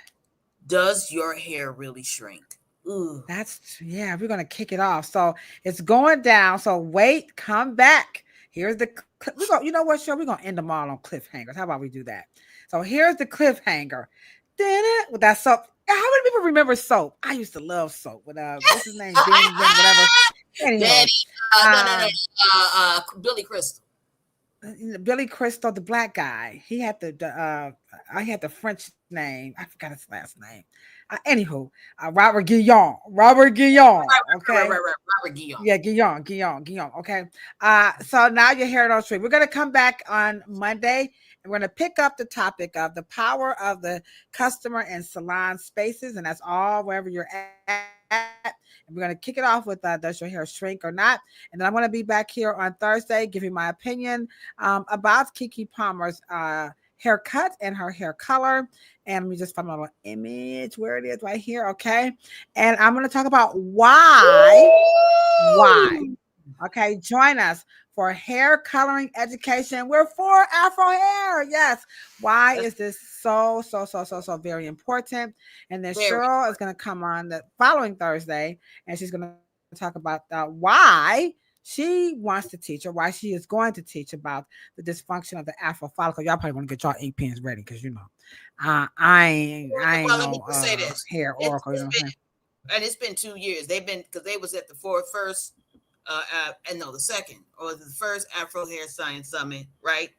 Does your hair really shrink? Ooh. We're gonna kick it off. So it's going down. So wait, come back. Here's the you know what, show? We're gonna end them all on cliffhangers. How about we do that? So here's the cliffhanger. With that soap. How many people remember soap? I used to love soap. With what's his name? Whatever. Anyway, Billy Crystal. Billy Crystal, the black guy. He had I had the French name. I forgot his last name. Anywho, Robert Guillaume. Okay. Robert Guillaume. Yeah, Guillaume. Okay. So now your hair don't shrink. We're gonna come back on Monday. And we're gonna pick up the topic of the power of the customer and salon spaces, and that's all wherever you're at. And we're gonna kick it off with does your hair shrink or not? And then I'm gonna be back here on Thursday giving my opinion about Keke Palmer's haircut and her hair color. And let me just find my little image where it is right here. Okay. And I'm going to talk about why. Okay. Join us for hair coloring education. We're for Afro hair. Yes. Why is this so very important? And then Cheryl is going to come on the following Thursday and she's going to talk about why she wants to teach, or why she is going to teach about the dysfunction of the Afro follicle. Y'all probably want to get y'all ink pens ready because I ain't no hair oracle. And it's been 2 years. They've been because they was at the the second or the first Afro Hair Science Summit, right?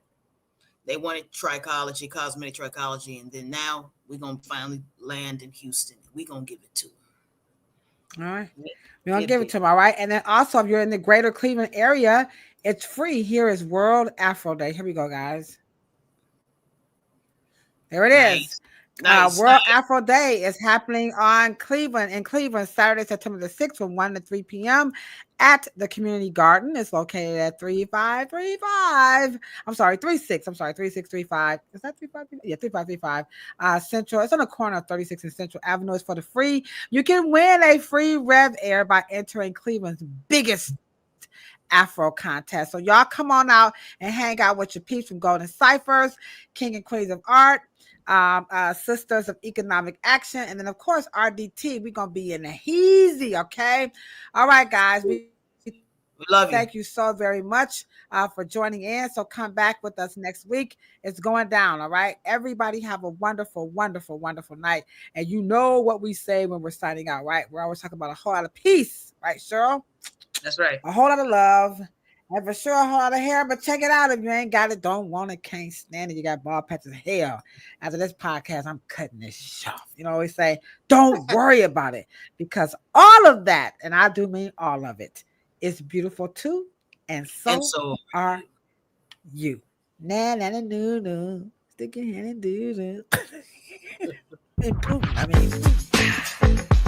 They wanted trichology, cosmetic trichology, and then now we're gonna finally land in Houston. We're gonna give it to them. All right. We're going to give it to them, all right? And then also, if you're in the greater Cleveland area, it's free. Here is World Afro Day. Here we go, guys. There it is. World Afro Day is happening in Cleveland, Saturday, September the 6th from 1 to 3 p.m. at the Community Garden. It's located at 3635. I'm sorry, 3635. Is that 3535? Yeah, 3535. Central. It's on the corner of 36 and Central Avenue. It's for the free. You can win a free Rev Air by entering Cleveland's biggest Afro contest. So y'all come on out and hang out with your peeps from Golden Ciphers, King and Queens of Art, Sisters of Economic Action, and then of course RDT. We're gonna be in the easy, okay? All right, guys. We love you. Thank you so very much for joining in. So come back with us next week. It's going down, all right? Everybody have a wonderful, wonderful, wonderful night. And you know what we say when we're signing out, right? We're always talking about a whole lot of peace, right, Cheryl? That's right. A whole lot of love. And for sure, a whole lot of hair, but check it out. If you ain't got it, don't want it, can't stand it, you got bald patches. Hell, after this podcast, I'm cutting this off. You know, we say, don't worry about it, because all of that, and I do mean all of it, is beautiful too, and so are you. Na na na no no, stick your hand and do I mean,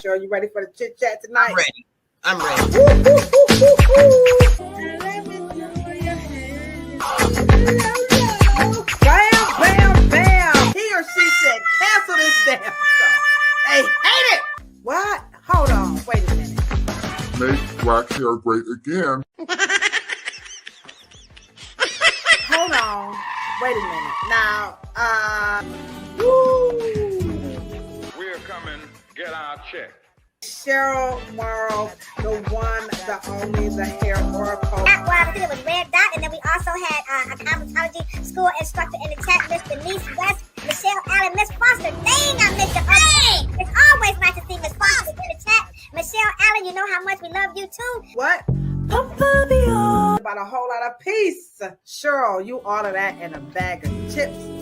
sure, you ready for the chit chat tonight? I'm ready. Bam, bam. He or she said, cancel this damn show. They hate it. What? Hold on. Wait a minute. Make black hair great again. Hold on. Wait a minute. Now, We're coming. Get our check. Chery Morrow, the one, the only, the hair oracle. I think it was Red Dot, and then we also had a cosmetology school instructor in the chat, Miss Denise West, Michelle Allen, Miss Foster. Dang, I missed the other. Hey! It's always nice to see Miss Foster in the chat. Michelle Allen, you know how much we love you too. What? About a whole lot of peace. Cheryl, you order that in a bag of chips.